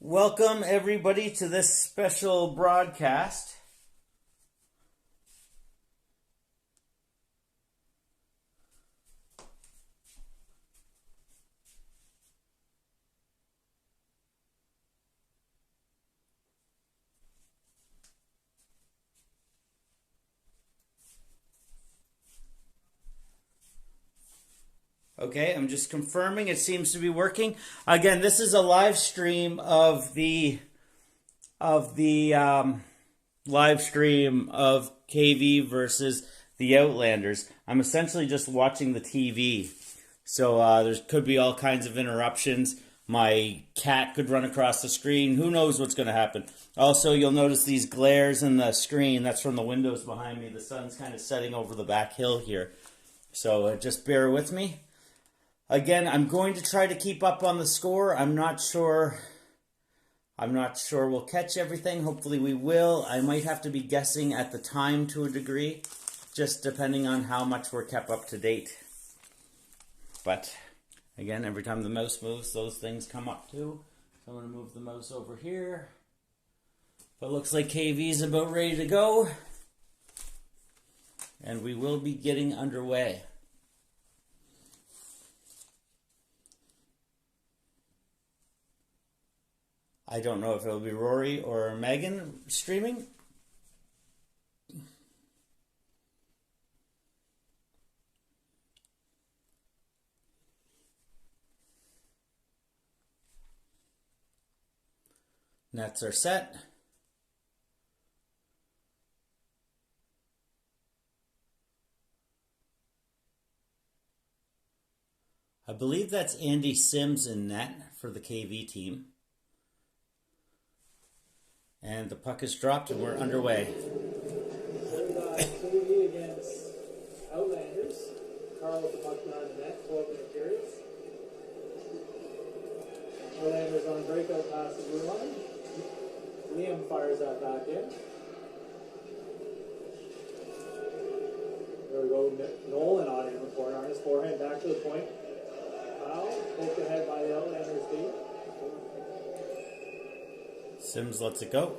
Welcome everybody to this special broadcast. Okay, I'm just confirming it seems to be working. Again, this is a live stream of the live stream of KV versus the Outlanders. I'm essentially just watching the TV. So there could be all kinds of interruptions. My cat could run across the screen. Who knows what's going to happen. Also, you'll notice these glares in the screen. That's from the windows behind me. The sun's kind of setting over the back hill here. So just bear with me. Again, I'm going to try to keep up on the score. I'm not sure we'll catch everything. Hopefully we will. I might have to be guessing at the time to a degree, just depending on how much we're kept up to date. But again, every time the mouse moves, those things come up too. So I'm going to move the mouse over here. But it looks like KV's about ready to go. And we will be getting underway. I don't know if it'll be Rory or Megan streaming. Nets are set. I believe that's Andy Sims in net for the KV team. And the puck is dropped and we're underway. KV against Outlanders. Carl with the puck behind the net, 12-minute periods. Outlanders on breakout pass the blue line. Liam fires that back in. There we go. Nolan on in the corner on his forehand back to the point. Foul. Poked ahead by the Outlanders D. Sims lets it go.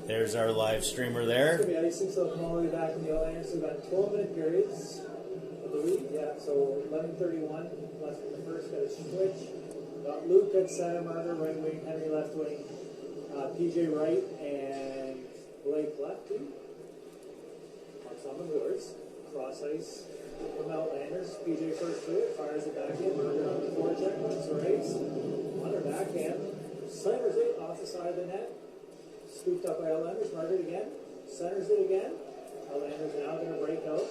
There's our live streamer there. It's going to be icing, so come all the way back in the Outlanders. So we've got 12-minute periods, I believe. Yeah, so 11:31 left in the first. Got a switch. Got Luke at center, Margaret right wing, Henry left wing, PJ right, and Blake left too. Marks on the boards. Cross ice from Outlanders. PJ first to it, fires it back in. Margaret on the forecheck, looks the race. On her backhand, slams it off the side of the net. Scooped up by Outlanders. Margaret again. Centers it again. Outlanders now going to break out.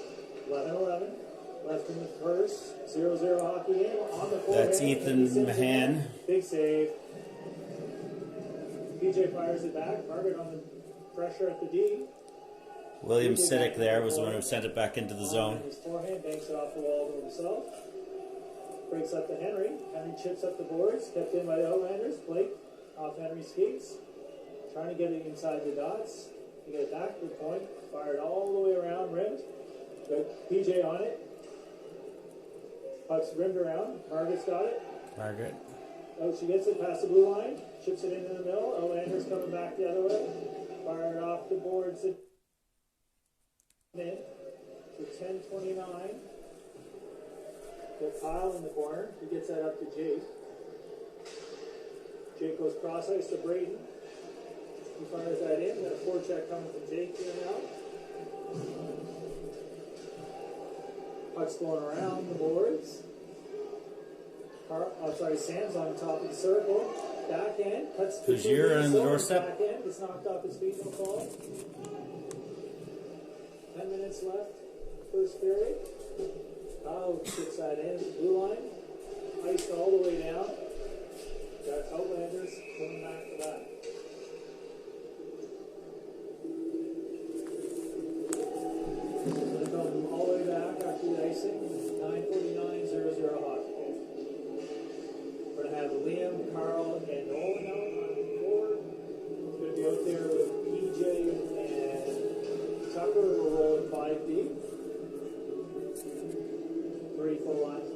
11-11. Left in the first. 0-0 hockey game. On the forehand. That's Ethan Mahan. Big save. PJ fires it back. Margaret on the pressure at the D. William Siddick there was the one who sent it back into the zone. His forehand banks it off the wall to himself. Breaks up to Henry. Henry chips up the boards. Kept in by the Outlanders. Blake off Henry's skates. Trying to get it inside the dots. To get it back to the point. Fired all the way around, rimmed. Got PJ on it. Puck's rimmed around. Margaret's got it. Margaret. Oh, she gets it past the blue line. Chips it into the middle. Outlanders coming back the other way. Fired off the boards. In to 10:29. Got Kyle in the corner. He gets that up to Jake. Jake goes cross ice to Braden. He fires that in. Got a forecheck coming from Jake here now. Puck's going around the boards. Sam's on top of the circle. Backhand. Cuts to Kuzier on the doorstep. Backhand. Gets knocked off his feet. No call. 10 minutes left. First period. Kyle sits that in. Blue line. Iced all the way down. Got Outlanders coming back for that. They're going all the way back after the icing. 9:49, 0-0 hockey. We're going to have Liam, Carl, and Nolan out on the board. It's going to be out there with PJ and Tucker. We're rolling 5 deep. 3 full lines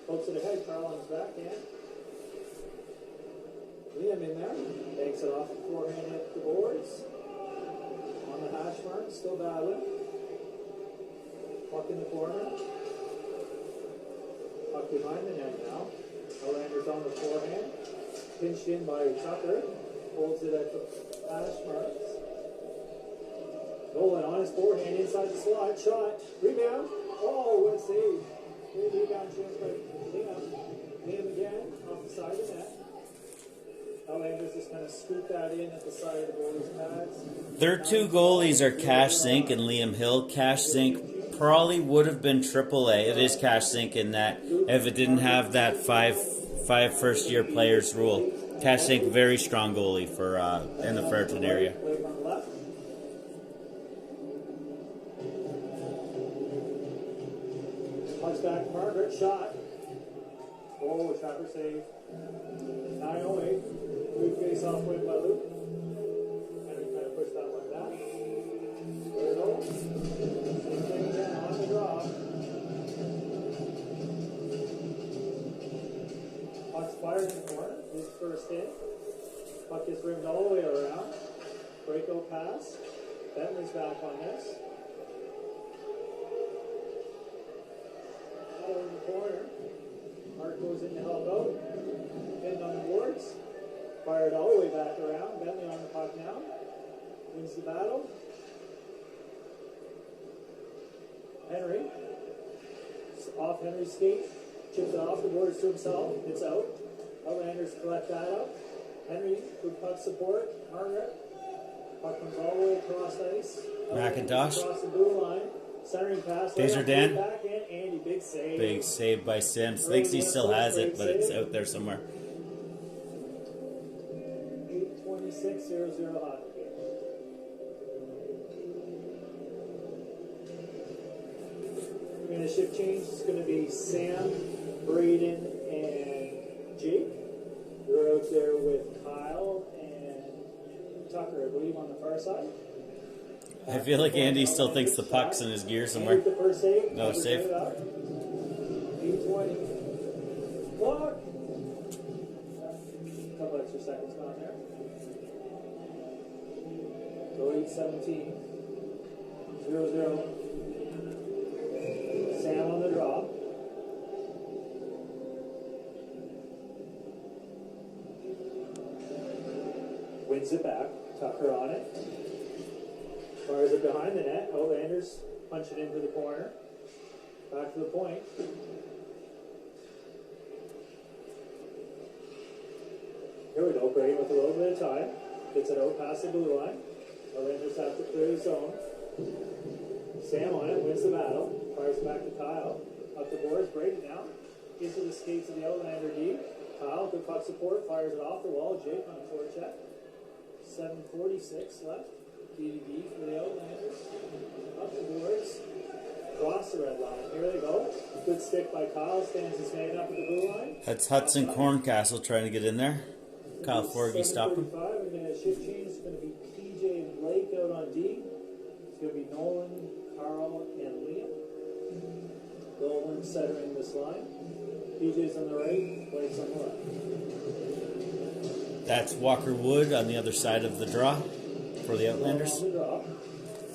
Pokes it ahead, Carl on his backhand. Liam in there. Takes it off the forehand at the boards. On the hash mark, still battling. Puck in the corner. Puck behind the net now. Outlander's on the forehand. Pinched in by Tucker. Holds it at the hash marks. Nolan on his forehand inside the slot. Shot. Rebound. Oh, what a save. Good rebound chance by Liam. Liam again off the side of the net. Outlanders just kind of scoop that in at the side of the goalie's pads. Their two goalies are Cash Zink and Liam Hill. Cash Zink probably would have been AAA. It is Cash Zink in that if it didn't have that five first-year players rule. Cash Zink, very strong goalie for in the Fredericton area. Pucks back, Margaret, shot. Oh, trapper save. 9:08. Luke face off win by Luke. And we kind of push that one back. There we go. Same thing again on the draw. Puck's fired in the corner. His first hit. Puck gets rimmed all the way around. Breakout pass. Bentley's back on this. Out in the corner. Mark goes in to help out. Pinned on the boards. Fired all the way back around. Bentley on the puck now. Wins the battle. Henry. Off Henry's skate. Chips it off the boards to himself. It's out. Outlanders collect that up. Henry, good puck support. Margaret. Puck comes all the way across ice. McIntosh. Across the blue line. Centering pass. Taser Dan. Back in. Andy, big save. Big save by Sims. Thinks he still has it, but it's out there somewhere. 8:26:00 hockey. We're going to shift change. It's going to be Sam, Braden, and Jake. We're out there with Kyle and Tucker, I believe, on the far side. I feel like Andy still thinks the puck's in his gear somewhere. The first save. No, safe. 8:20. Block. Couple extra seconds on there. So 8:17. 0-0. Sam on the draw. Wins it back. Tucker on it. Fires it behind the net. Outlanders punch it into the corner. Back to the point. Here we go. Brady with a little bit of time. Gets it out past the blue line. Outlanders have to clear the zone. Sam on it. Wins the battle. Fires it back to Kyle. Up the boards. Brady now. Into the skates of the Outlander D. Kyle, good puck support. Fires it off the wall. Jake on the forecheck. 7:46 left. DDB for the Outlanders. Up the boards. Cross the red line. Here they go. Good stick by Kyle. Stands his man up at the blue line. That's Hudson Corncastle trying to get in there. Kyle Forgy stopped him. We're going to shift change. It's going to be PJ and Blake out on D. It's going to be Nolan, Carl, and Liam. Nolan centering this line. PJ's on the right. Blake's on the left. That's Walker Wood on the other side of the draw for the Outlanders. On the draw.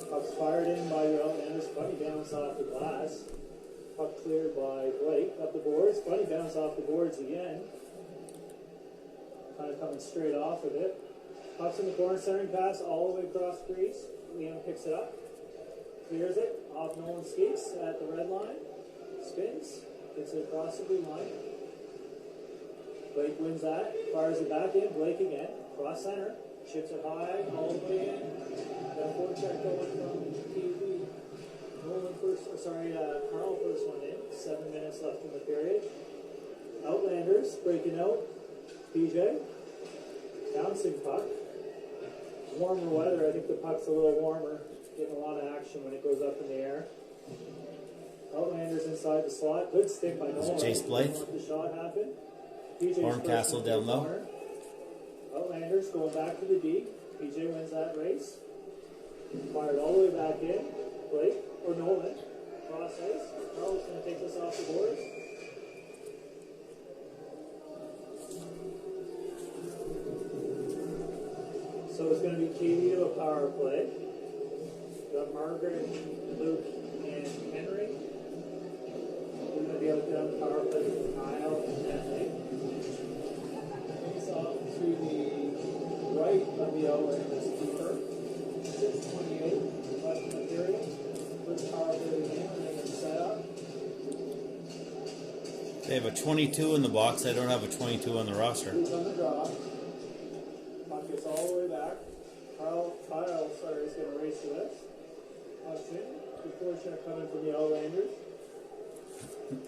Puck's fired in by the Outlanders. Funny bounce off the glass. Puck cleared by Blake. Up the boards. Funny bounce off the boards again. Kind of coming straight off of it. Puck's in the corner. Centering pass all the way across the crease. Liam picks it up. Clears it. Off Nolan's skates at the red line. Spins. Gets it across the blue line. Blake wins that. Fires it back in. Blake again. Cross center. Chips it high. All the way in. That forecheck going from TV. Nolan first. Carl first one in. 7 minutes left in the period. Outlanders breaking out. PJ. Bouncing puck. Warmer weather. I think the puck's a little warmer. Getting a lot of action when it goes up in the air. Outlanders inside the slot. Good stick by Nolan. Jace Blythe. Let the shot happen. Horncastle down low. Outlanders going back to the D. PJ wins that race. Fired all the way back in. Blake or Nolan. Cross ice. Carl's going to take this off the boards. going to be Katie to a power play. Got Margaret, Luke, and Henry. We're going to be out there on the power play with Kyle and Henry. Face off to the right of the Outlanders keeper. 6:28 left in the period. First power play of the game, and then set up. They have a 22 in the box. I don't have a 22 on the roster. Luke on the draw. Puck gets all the way back. Kyle, is going to race to this. Puck's in. Good forecheck coming from the Outlanders.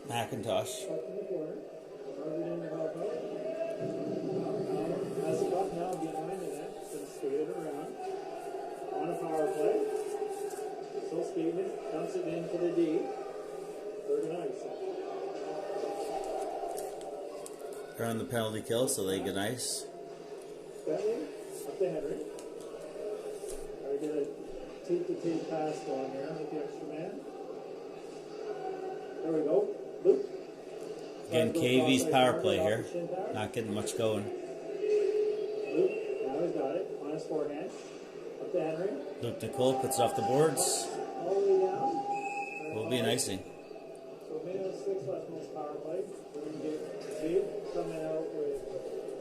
McIntosh. Puck in the corner. Margaret in to help out. Has the puck now behind the net. Going to skate it around. On a power play. Still skating it. Dumps it into the D. Third and ice. They're on the penalty kill, so they get ice. Bentley up to Henry. I get a tape-to-tape pass going here with the extra man. There we go. Luke. Again, KV's power play here. Not getting much going. Luke, now he's got it. On his forehand. Up to Henry. Luke Nicole puts it off the boards. All the way down. Will be an icing. So minute 6 left on this power play. We're going to get Dave coming out with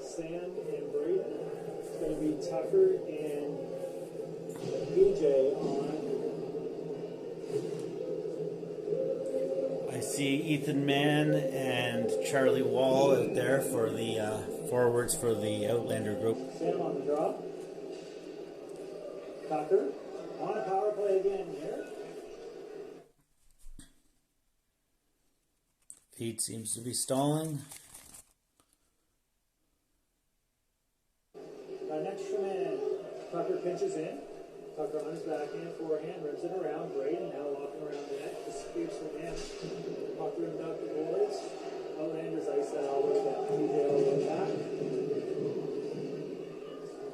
Sam and Brayden. It's going to be Tucker and BJ on. I see Ethan Mann and Charlie Wall out there for the forwards for the Outlander group. Sam on the draw. Tucker on a power play again here. Pete seems to be stalling. Got an extra man. Tucker pinches in. Tucker on his backhand, forehand, rims it around. Brayden now walking around the net. Escapes from him. Puck rimmed up the boards. Outlanders ice that all the way back. TJ all the way back.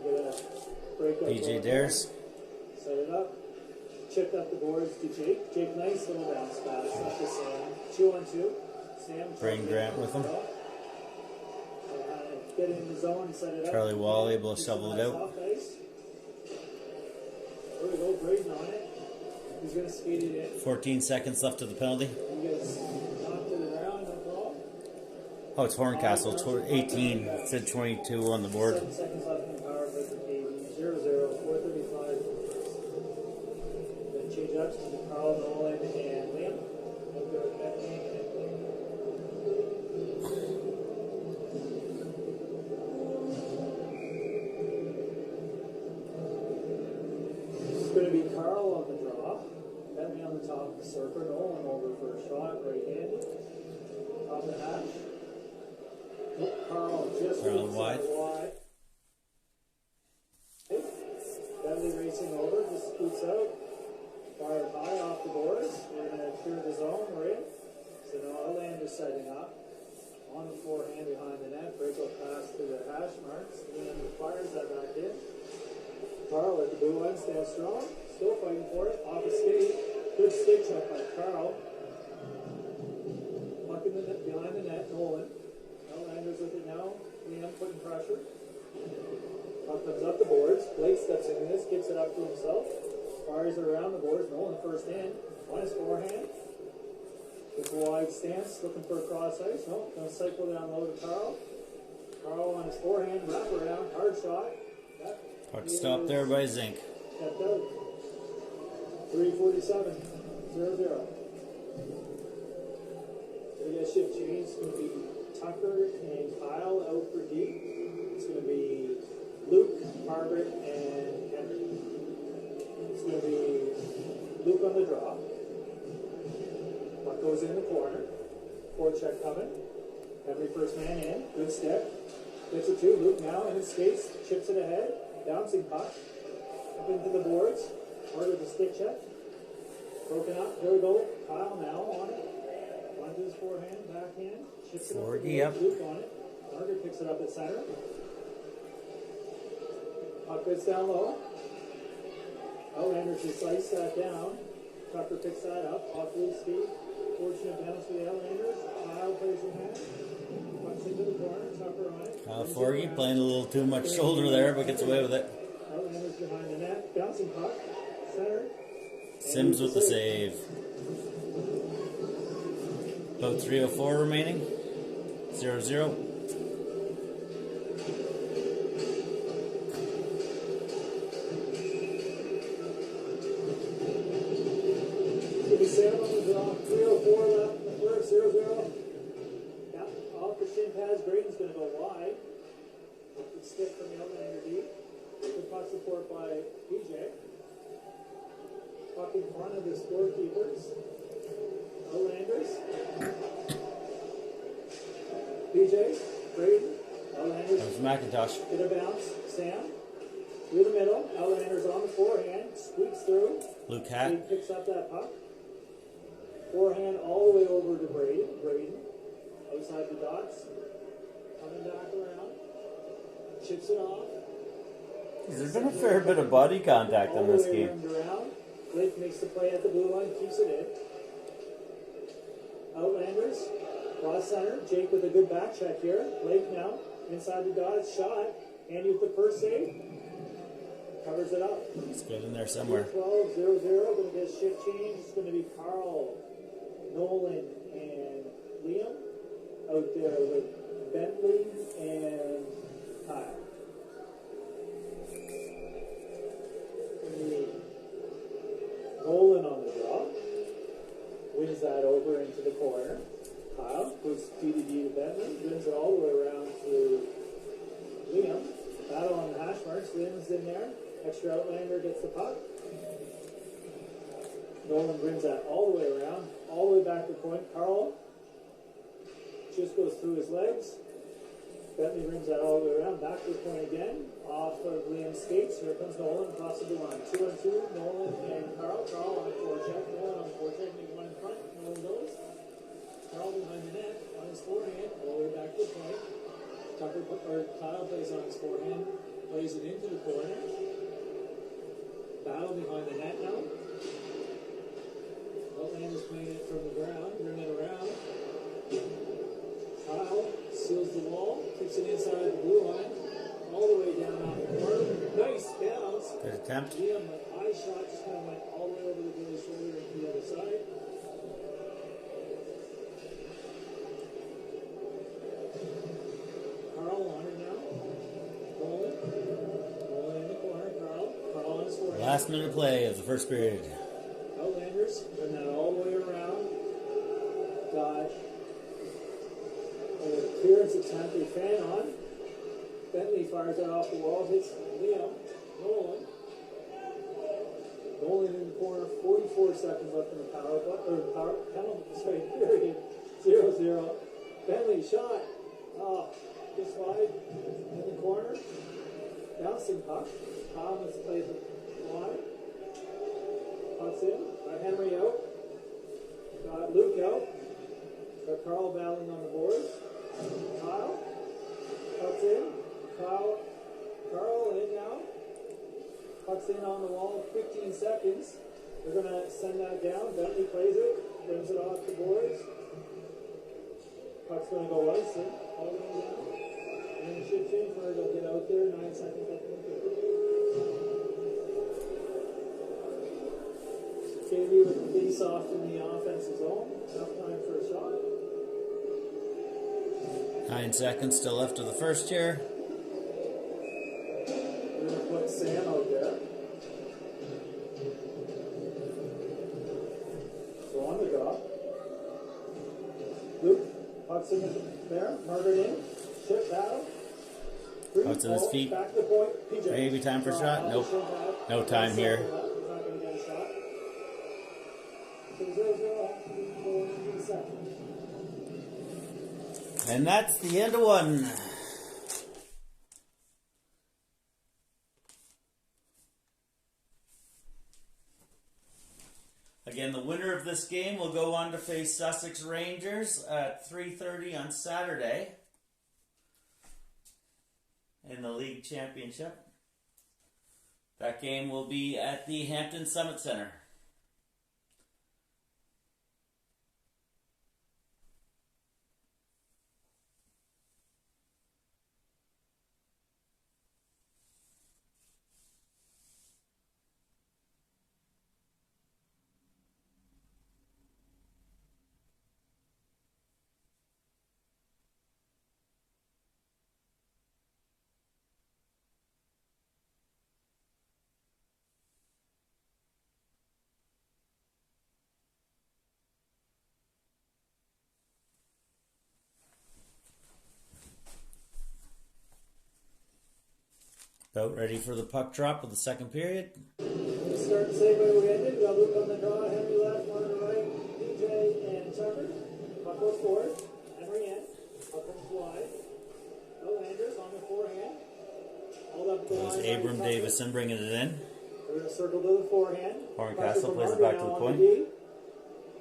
Get a break up. PJ dares. Set it up. Chipped up the boards to Jake. Jake, nice little bounce pass. Up to Sam. 2-on-2. Sam. Brain Grant with him. Get in the zone and set it up. Charlie Wall able to shovel it out. Off ice. There we go, Brayden on it. He's going to skate it in. 14 seconds left of the penalty. He gets knocked to the ground, no problem. Oh, it's Horncastle. 18. It said 22 on the board. 7 seconds left in the power play for KV. 0-0, 4:35. Then change ups to Carl, Nolan, and Liam. Up there with Bethany and it's going to be Carl on the draw. Bentley on the top of the circle. Nolan over for a shot, right-handed. Top of the hash. Carl just Wide. Bentley racing over, just scoots out. Fired high off the boards. We're going to clear the zone. We're in. So now Outlander's setting up. On the forehand behind the net. Break out pass to the hash marks. And then fires that back in. Carl at the blue line, stands strong. Still fighting for it. Off a skate. Good stick check by Carl. Puck in the net, behind the net. Nolan. Outlanders with it now. Liam putting pressure. Puck comes up the boards. Blake steps into this, gets it up to himself. Fires it around the boards. Nolan first in. On his forehand. With a wide stance, looking for a cross ice. No, going to cycle down low to Carl. Carl on his forehand, wrap around, hard shot. Puck stopped there by Zink. Kept out. 3:47, 0-0. We got shift change. It's going to be Tucker and Kyle out for D. It's going to be Luke, Margaret, and Henry. It's going to be Luke on the draw. Puck goes in the corner. Forecheck coming. Henry first man in. Good step. Gets it to Luke now in his skates. Chips it ahead. Bouncing puck. Up into the boards. Harder to stick check. Broken up. Here we go. Kyle now on it. Runs his forehand, backhand. Chips it up. Luke on it. Margaret picks it up at center. Puck goes down low. Outlanders just ice that down. Tucker picks that up. Off Luke's feet. Fortunate bounce for the Outlanders. Kyle plays the hand. Pucks into the corner. Tucker on it. Kyle Forgy playing a little too much shoulder there, but gets away with it. Outlanders behind the net. Bouncing puck. Center. Sims with the save. About 3:04 remaining. 0-0. Sam on the draw. 3:04 left in the first. 0-0. Yeah, off the shin pads. Braden's going to go wide. Good stick from the Outlander D. Good puck support by PJ. Puck in front of the scorekeepers. Outlanders. PJ. Braden. Outlanders. That was McIntosh. Get a bounce. Sam. Through the middle. Outlanders on the forehand. Squeaks through. Luke Hatt. He picks up that puck. Forehand all the way over to Braden. Braden. Outside the dots. Coming back around. Chips it off. There's been a fair bit of body contact in this game. Around. Blake makes the play at the blue line, keeps it in. Outlanders, cross center. Jake with a good back check here. Blake now, inside the dots, shot. Andy with the first save. Covers it up. It's good in there somewhere. 12, 0-0. Going to get a shift change. It's going to be Carl, Nolan, and Liam out there with Bentley and Kyle. Nolan on the draw. Wins that over into the corner. Kyle goes DDD to Bentley. Wins it all the way around to Liam. Battle on the hash marks. Liam's in there. Extra Outlander gets the puck. Nolan brings that all the way around. All the way back to point. Carl just goes through his legs. Bentley brings that all the way around. Back to the point again. Off of Liam's skates. Here comes Nolan across the line. 2-on-2. Nolan and Carl. Carl on the forecheck. Nolan on the forecheck. Make one in front. Nolan goes. Carl behind the net. On his forehand. All the way back to the point. Kyle plays on his forehand. Plays it into the corner. Battle behind the net now. Outlander's playing it from the ground. Bring it around. Kyle seals the wall. Kicks it inside the blue line. All the way down on the corner. Nice bounce. Good attempt. Liam, the eye shot just kind of went all the way over the goalie's shoulder into the other side. Carl on it now. Rolling. Rolling in the corner. Carl on his forehand. Last minute of play of the first period. Outlanders. Bring that all the way around. Got a clearance attempt. They fan on. Bentley fires that off the wall, hits Liam. Nolan. Nolan in the corner, 44 seconds left in the penalty period. 0-0. Bentley shot. Just wide in the corner. Bouncing puck. Thomas plays it wide. Puck's in. Got Henry out. Got Luke out. Got Carl battling on the boards. Kyle. Puck's in. Carl in now. Puck's in on the wall, 15 seconds. They're going to send that down. Bentley plays it, brings it off the boards. Puck's going to go ice in, all the way down. And the shift change for her to get out there, 9 seconds left in the period. KV with the face off in the offensive zone. Enough time for a shot. 9 seconds still left of the first here. We're going to put Sam out there. So on the draw. Luke, puck's in there, murdered in. Chip battle. Puts in his feet. Back to the point. PJ. Maybe time for a shot? Nope. No time here. He's not going to get a shot. So 0-0. 4 seconds. And that's the end of one. Again, the winner of this game will go on to face Sussex Rangers at 3:30 on Saturday in the league championship. That game will be at the Hampton Summit Center. About ready for the puck drop of the second period. We start the same way we ended. We got Luke on the draw, Henry left, Martin right, DJ and Tucker. Puck goes forward. Henry in. Puck comes wide. Outlanders on the forehand. Hold up the There's line. Abram Davison bringing it in. We're going to circle to the forehand. Horncastle plays it back to the point.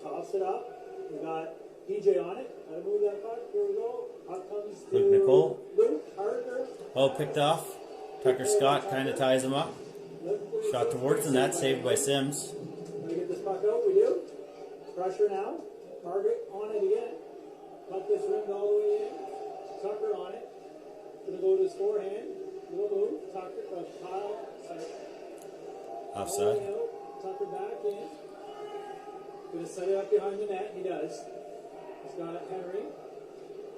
Toss it up. We got DJ on it. Gotta move that puck. Here we go. Puck comes to Luke Nicole. Luke Harker. Oh, picked off. Tucker Scott kind of ties him up. Shot towards the net, saved by Sims. We get this puck out. We do. Pressure now. Margaret on it again. Puck gets rimmed all the way in. Tucker on it. Gonna go to his forehand. Little move. Tucker. Kyle. Offside. Tucker back in. Gonna set it up behind the net. He does. He's got Henry.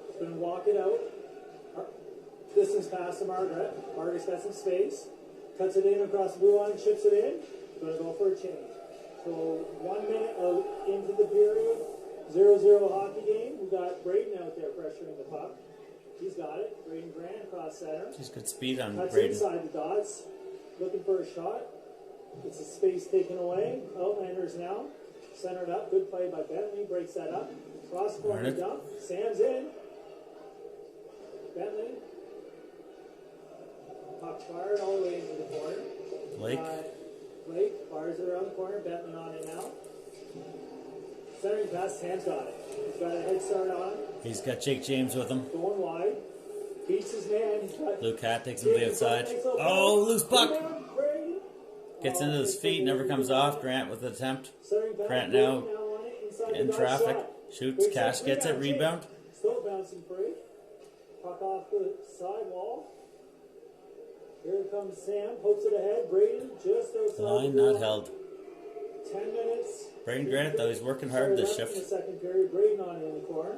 He's gonna walk it out. Distance pass to Margaret. Margaret's got some space. Cuts it in across the blue line. Chips it in. Gonna go for a change. So 1 minute into the period. 0-0 hockey game. We got Braden out there pressuring the puck. He's got it. Braden Grant across center. He's good speed on Cuts Braden. inside the dots. Looking for a shot. Gets the space taken away. Outlanders now. Centered up. Good play by Bentley. Breaks that up. Cross corner dump. Sam's in. Bentley. Puck fired all the way into the corner. Blake fires it around the corner. Bentley on it now. Centering pass. Sam's got it. He's got a head start on. He's got Jake James with him. Going wide. Beats his man. He's got Luke Hatt takes him to the outside. Oh, loose puck. Gets into his feet, never comes off. Grant with the attempt. Grant now in traffic. Shoots, Cash gets it, rebound. Still bouncing free. Puck off the sidewall. Here comes Sam, pokes it ahead. Braden just outside. Line not held. 10 minutes. Braden Grant, though, he's working hard this shift. In the second period, Braden on it in the corner.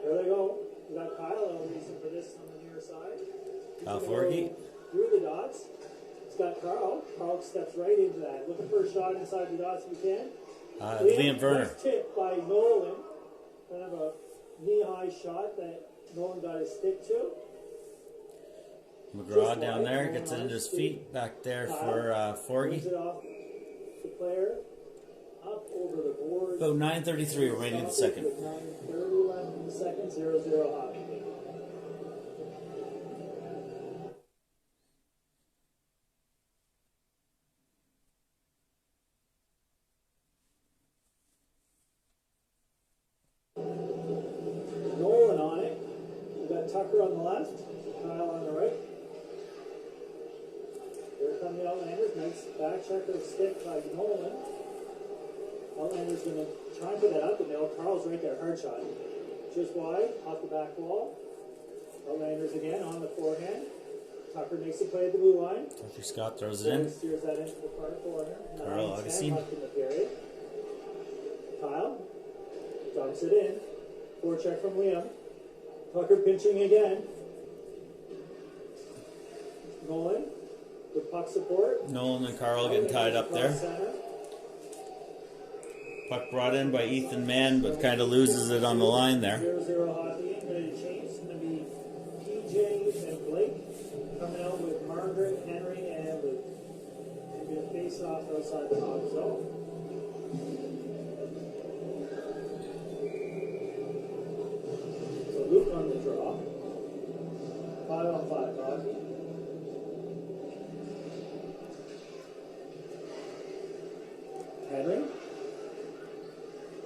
There they go. We got Kyle on reason for this on the near side. Kyle Forgy. Through the dots. He's got Carl. Carl steps right into that. Looking for a shot inside the dots if we can. Liam Werner. Tipped by Nolan. Kind of a knee-high shot that Nolan got his stick to. McGraw down there gets it into his feet. Back there for Forgy. It off the player. Up over the board. About 9:33 remaining in the second. 9:30 left in the second. 0-0 hockey. Nolan on it. We got Tucker on the left, Kyle on the right. Here come the Outlanders. Nice back checker stick by Nolan. Outlanders going to try and put that out the middle. Carl's right there, hard shot. Just wide, off the back wall. Outlanders again on the forehand. Tucker makes a play at the blue line. Tucker Scott throws it in. Steers that into the far corner. Carl Augustine. Left in the period. Kyle dumps it in. Forecheck from Liam. Tucker pinching again. Nolan. Good puck support. Nolan and Carl getting tied up there. Puck brought in by Ethan Mann, but kind of loses it on the line there. 0-0 hockey. Ready to change. It's going to be PJ and Blake coming out with Margaret, Henry, and Luke. Maybe a face-off outside the box zone. So Luke on the draw. 5-on-5 hockey. Henry.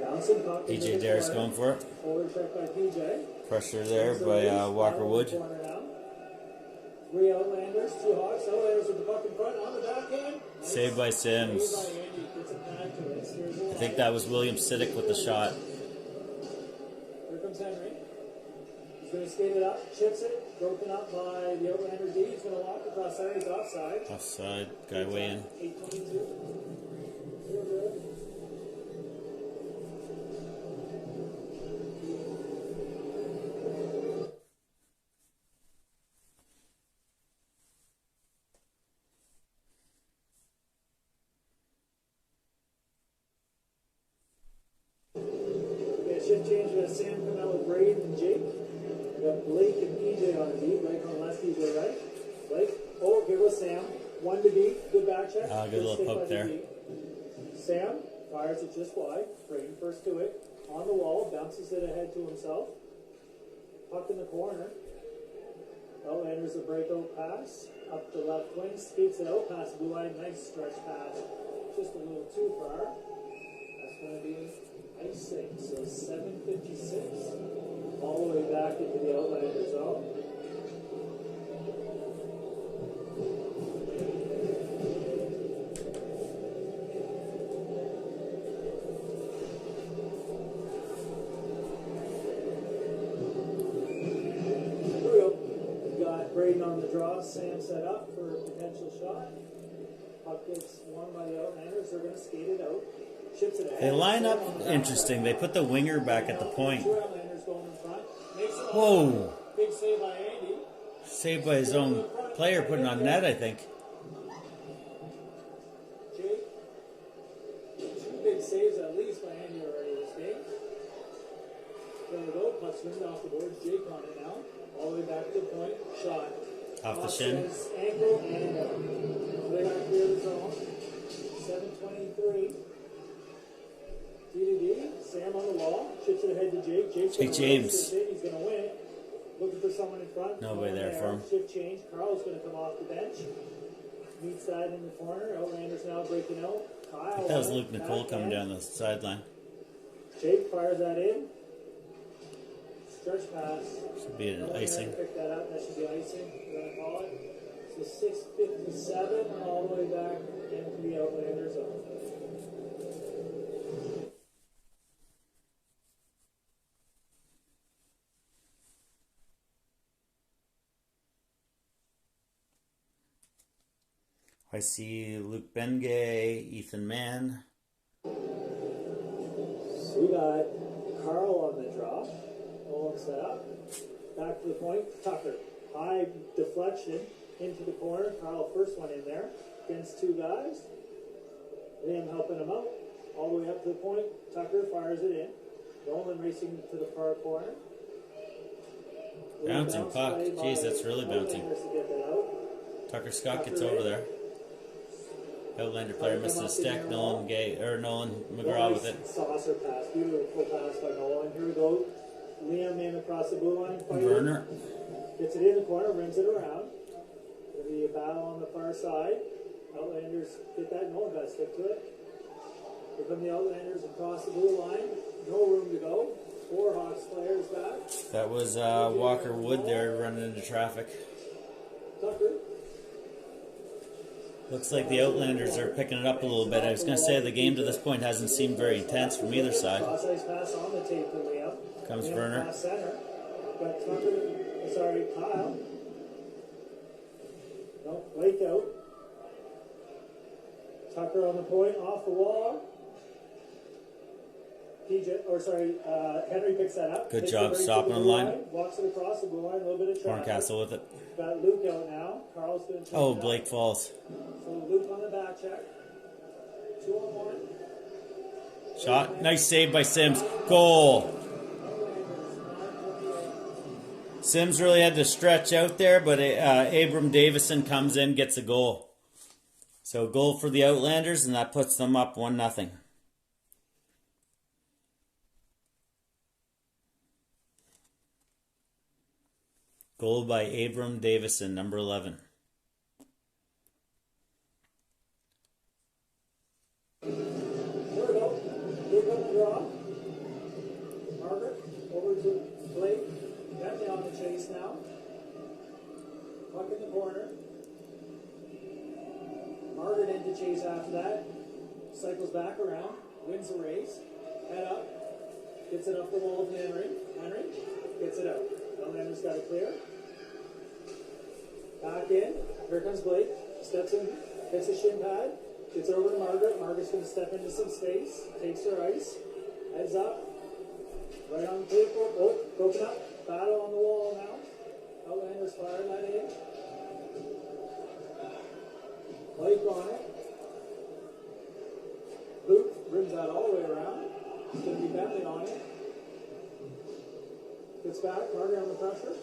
Bouncing puck. PJ Dare's going for it. Forward check by PJ. Pressure there by Walker Wood. 3 Outlanders, 2 Hawks. Outlanders with the puck in front on the backhand. Nice. Saved by Sims. Saved by Andy. Gets it back to it. I think that was William Siddick with the shot. Here comes Henry. He's going to skate it up, chips it. Broken up by the Outlander D. He's going to walk across there. He's offside. Offside. Guy way in. 8:22. Shift change. We got Sam coming out with Braden and Jake. We got Blake and PJ on the D. Blake on the left, PJ right. Blake Oh, here goes Sam. One to beat. Good back check. Good little stick poke by the there. beat. Sam fires it just wide. Braden first to it. On the wall. Bounces it ahead to himself. Puck in the corner. Outlanders a breakout pass. Up the left wing. Skates it out. Past the blue line. Nice stretch pass. Just a little too far. That's going to be icing. So 7:56. All the way back into the Outlander zone. Braden on the draw, Sam set up for a potential shot. Puck gets won by the Outlanders. They're going to skate it out. Chips it ahead. They line up interesting. They put the winger back at the point. Two Outlanders going in front. Makes it Whoa! Big save by Andy. Saved by his own player putting on net, I think. Jake. Two big saves at least by Andy already this game. There we go. Puck swings off the board. Jake on it now. All the way back to the point. Shot. Off the shin. Ankle and they got to clear the zone. 7:23. D to D. Sam on the wall. Chips it ahead to Jake. Jake's Hey, James. He's going to win it. Looking for someone in front. Nobody there for him. Shift change. Carl's going to come off the bench. Meets that in the corner. Outlanders now breaking out. Kyle. That was Luke Nicole coming down the sideline. Jake fires that in. Stretch pass. Should be an icing. Pick that up. That should be icing. We're going to call it. So 6:57 all the way back into the Outlander zone. I see Luke Bengay, Ethan Mann. So we got Carl on the draw. Nolan set up. Back to the point. Tucker. High deflection into the corner. Carl first one in there against two guys. Liam helping him out. All the way up to the point. Tucker fires it in. Nolan racing to the far corner. Bouncing puck. Jeez, that's really bouncing. To get that out. Tucker Scott gets over there. Outlander player missing a stick. Nolan McGraw with it. Saucer pass. Beautiful pass by Nolan. Here we go. Liam in across the blue line. Werner. Gets it in the corner. Rims it around. There'll be a battle on the far side. Outlanders get that. Nolan got to stick to it. Here come the Outlanders across the blue line. No room to go. Four Hawks players back. That was Walker Wood there running into traffic. Tucker. Looks like the Outlanders are picking it up a little bit. I was going to say the game to this point hasn't seemed very intense from either side. Cross-ice pass on the tape to Liam. Comes Liam Werner. pass center. But Kyle. No, Blake out. Tucker on the point, off the wall. Henry picks that up. Good job stopping on line. Walks it across the blue line, a little bit of traffic. Horncastle with it. Got Luke out now. Carl's going to Oh, Blake falls. So Luke on the back check. 2-on-1. Shot. Nice save by Sims. Goal. Sims really had to stretch out there, but Abram Davison comes in, gets a goal. So goal for the Outlanders, and that puts them up 1-0. Goal by Abram Davison, number 11. There we go. Luke on the draw. Margaret over to Blake. Bentley on the chase now. Puck in the corner. Margaret into chase after that. Cycles back around. Wins the race. Head up. Gets it up the wall to Henry. Henry gets it out. Outlander's got it clear. Back in. Here comes Blake. Steps in. Hits a shin pad. Gets over to Margaret. Margaret's going to step into some space. Takes her ice. Heads up. Right on the table. Oh, broken up. Battle on the wall now. Outlanders firing that in. Blake on it. Luke brings that all the way around. It's going to be Bentley on it. Gets back. Margaret on the pressure.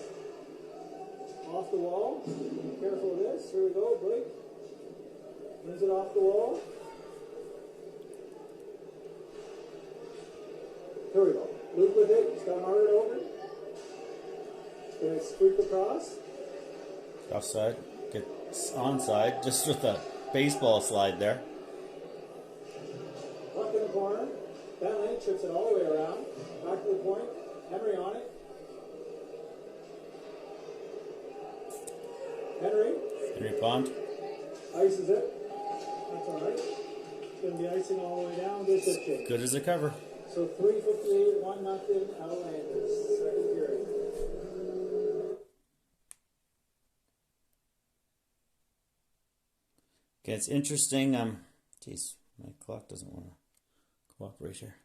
Off the wall. Be careful of this. Here we go. Blake. Wins it off the wall. Here we go. Luke with it. He's got Margaret over. Going to squeak across. Offside. Gets onside. Just with a baseball slide there. Up in the corner. Bentley chips it all the way around. Back to the point. Henry on it. Henry Pond. ices it. That's alright. It's going to be icing all the way down. Good pitching. Good as a cover. So 3:58, 1-0 Outlanders. Second period. Okay, it's interesting. Geez, my clock doesn't want to cooperate here.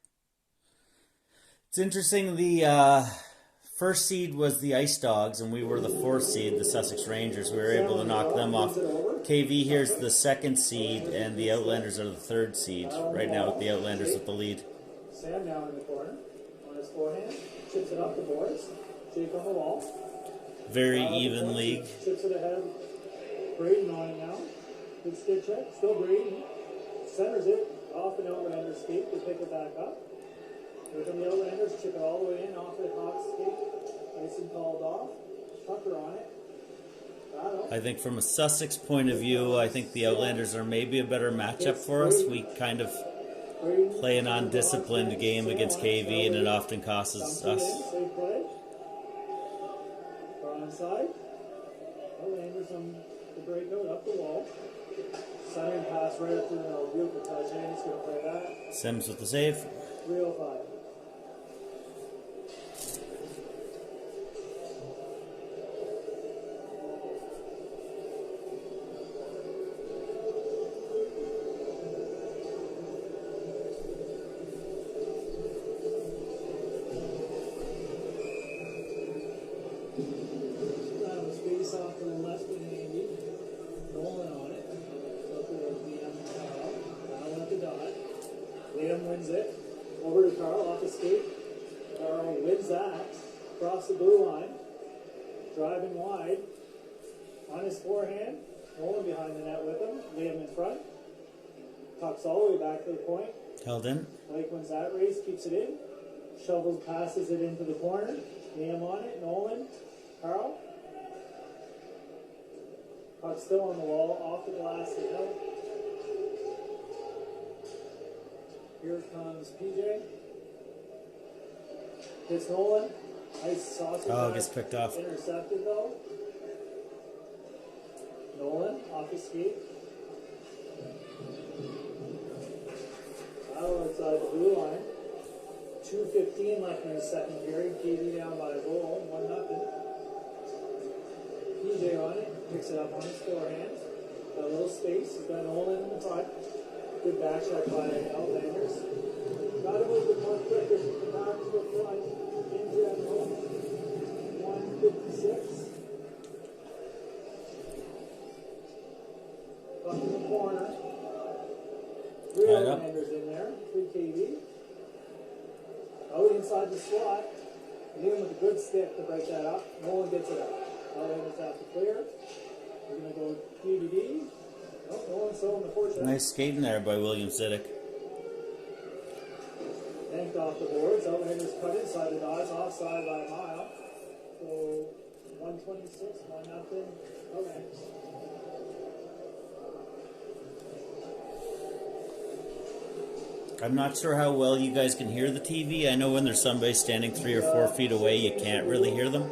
It's interesting. The first seed was the Ice Dogs, and we were the fourth seed, the Sussex Rangers. We were able to knock them off. KV here's the second seed, and the Outlanders are the third seed. Right now, with the Outlanders with the lead. Sam down in the corner on his forehand. Chips it up the boards. Jake on the wall. Very even league. Chips it ahead. Braden on it now. Good stick check. Still Braden. Centers it off an Outlander's skate. They pick it back up. Here come the Outlanders. Chip it all the way in off the Hawks skate. Icing called off. Tucker on it. I think from a Sussex point of view, I think the Outlanders are maybe a better matchup for us. We kind of play an undisciplined game against KV, and it often costs us. Safe play. Onside. Outlanders on the breakout up the wall. Centering pass right up to the middle. Beautiful touch. And he's going to play that. Sims with the save. 3:05. Off to the left with Andy. Nolan on it. Look at Liam and Carl. Carl at the dot. Liam wins it. Over to Carl off the skate. Carl wins that. Across the blue line. Driving wide. On his forehand. Nolan behind the net with him. Liam in front. Pucks all the way back to the point. Held in. Blake wins that race. Keeps it in. Shovels, passes it into the corner. Liam on it. Nolan. Carl. Puck still on the wall, off the glass and out. Here comes PJ. Hits Nolan. Nice sausage. Oh, gets picked off. Intercepted though. Nolan off his skate. Battle outside the blue line. 2:15 left in the second period. KV down by a goal, 1-0. PJ on it. Picks it up on his forehand. Got a little space. He's got Nolan in the front. Good back check by Outlanders. Got to move it more quicker. Back to the front. In general. 1:56. Up in the corner. Three Outlanders in there. 3 KV. Out inside the slot. Leaving with a good stick to break that up. Nolan gets it up. Outlanders have to clear. We're going to go DVD. Oh, Nolan still in the forecheck. Nice skating there by William Zidek. Yanked off the boards. Outlanders cut inside the dots. Offside by a mile. So 1:26, 1-0. Outlanders. I'm not sure how well you guys can hear the TV. I know when there's somebody standing 3 or 4 feet away, you can't really hear them.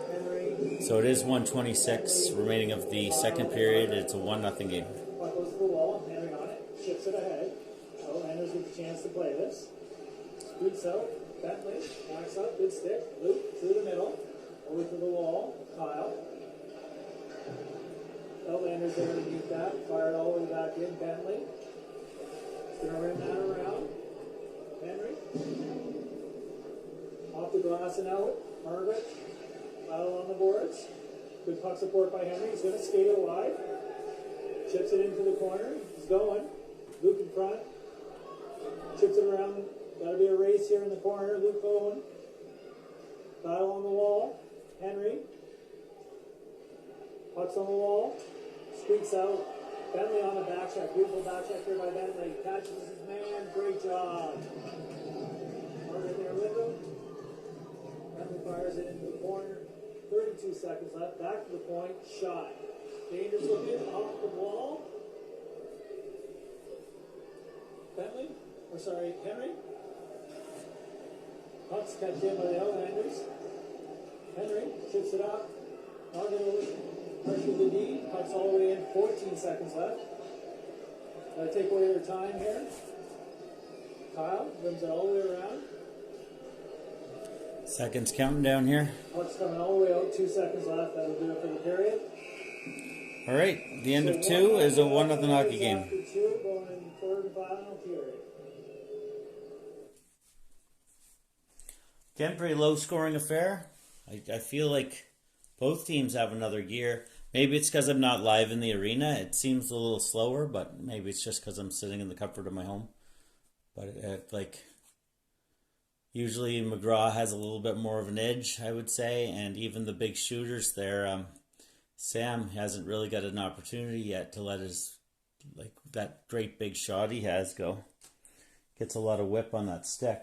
So it is 1:26 remaining of the second period. It's a 1-0 game. Puck goes to the wall. Henry on it. Chips it ahead. Outlanders get the chance to play this. Scoots out. Bentley. Backs up. Good stick. Luke through the middle. Over to the wall. Kyle. Outlanders there underneath that. Fired all the way back in. Bentley. He's going to rim that around. Henry. Off the glass and out. Margaret. Battle on the boards. Good puck support by Henry. He's going to skate it wide. Chips it into the corner. He's going. Luke in front. Chips it around. Got to be a race here in the corner. Luke going. Battle on the wall. Henry. Puck's on the wall. Squeaks out. Bentley on the back check. Beautiful back check here by Bentley. Catches his man. Great job. Margaret there with him. Bentley fires it into the corner. 32 seconds left. Back to the point. Shot. Dangerous looking. Off the wall. Bentley. Or sorry, Henry. Puck's kept in by the Outlanders. Henry shoots it up. Margaret over. Pressure the D. Puck's all the way in. 14 seconds left. Gotta take away their time here. Kyle brings it all the way around. Seconds counting down here. Puck's coming all the way out. 2 seconds left. That'll do it for the period. All right, the end of two is a 1-0 hockey game. After two, going in third and final period. Again, pretty low scoring affair. I feel like both teams have another gear. Maybe it's because I'm not live in the arena. It seems a little slower, but maybe it's just because I'm sitting in the comfort of my home. But usually McGraw has a little bit more of an edge, I would say, and even the big shooters there. Sam hasn't really got an opportunity yet to let his that great big shot he has go. Gets a lot of whip on that stick.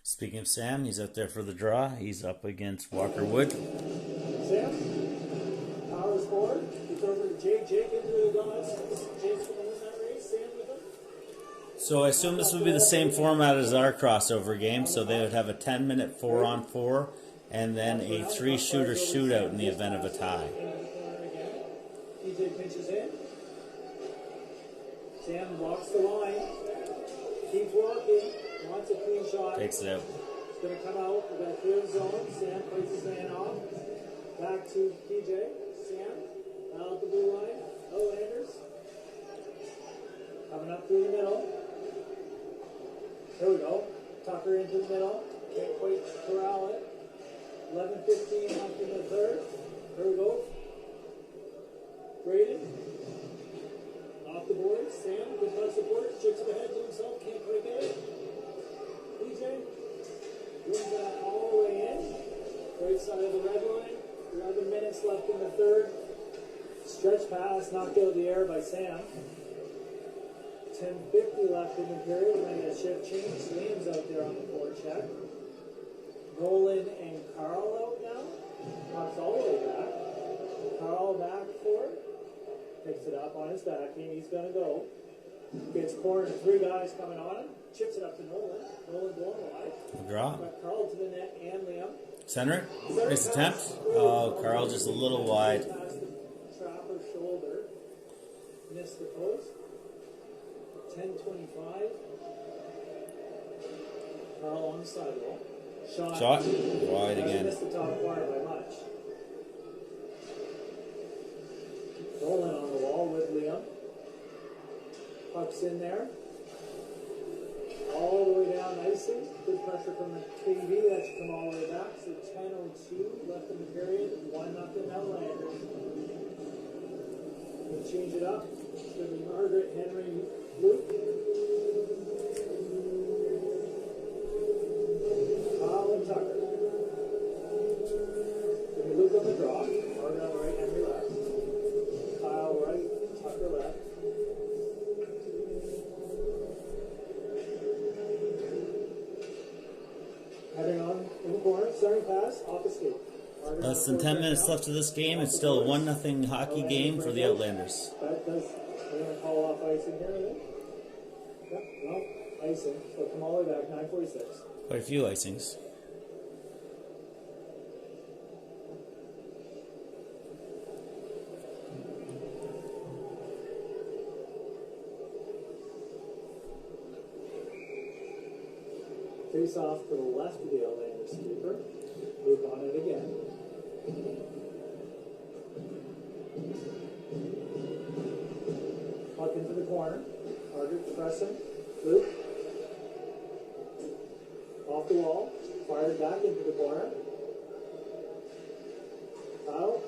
Speaking of Sam, he's out there for the draw. He's up against Walker Wood. Sam, powers forward. Gets over to Jake. Jake into the dots. Jake's going to win that race. Sam with him. So I assume this would be the same format as our crossover game. So they would have a 10-minute 4-on-4 and then a 3-shooter shootout in the event of a tie. DJ pinches in. Sam walks the line. Keeps walking. Wants a clean shot. Takes it out. It's going to come out. We've got a clear zone. Sam plays his man off. Back to PJ. Sam. Out at the blue line. Outlanders. Coming up through the middle. There we go. Tucker into the middle. Can't quite corral it. 11:15 left in the third. There we go. Braden. Off the board. Sam. Good puck support. Chips it ahead to himself. Can't quite get it. PJ brings that all the way in. Right side of the red line. 11 minutes left in the third. Stretch pass knocked out of the air by Sam. 10:50 left in the period. We're going to get a shift change. Liam's out there on the forecheck. Nolan and Carl out now. Puck's all the way back. Carl back for it. Picks it up on his backhand. He's going to go. Gets cornered. 3 guys coming on him. Chips it up to Nolan. Nolan blown wide. Draw. Got Carl to the net and Liam. Center. Nice attempt. Oh, Carl just a little wide. Past the trapper's shoulder. Missed the post. 10:25. Carl on the sidewall. Shot. Wide again. Missed the top corner by much. Nolan on the wall with Liam. Puck's in there. All the way down icing. Good pressure from the KV. That should come all the way back. So 10:02 left in the period. 1-0 Outlanders. We'll change it up. It's going to be Margaret, Henry, Luke. Kyle and Tucker. Going to be Luke on the draw. Margaret on the right, Henry left. Kyle right, Tucker left. Heading on in the corner, starting pass, off the skate. Less than 10 minutes left of this game. It's still a 1-0 hockey game for the Outlanders. That does, we're going to call off icing here, I think. Yep, no, icing. So come all the way back, 9:46. Quite a few icings. Face off to the left of the Outlanders keeper. Luke on it again. corner. Margaret pressing. Luke. Off the wall. Fired back into the corner. Kyle.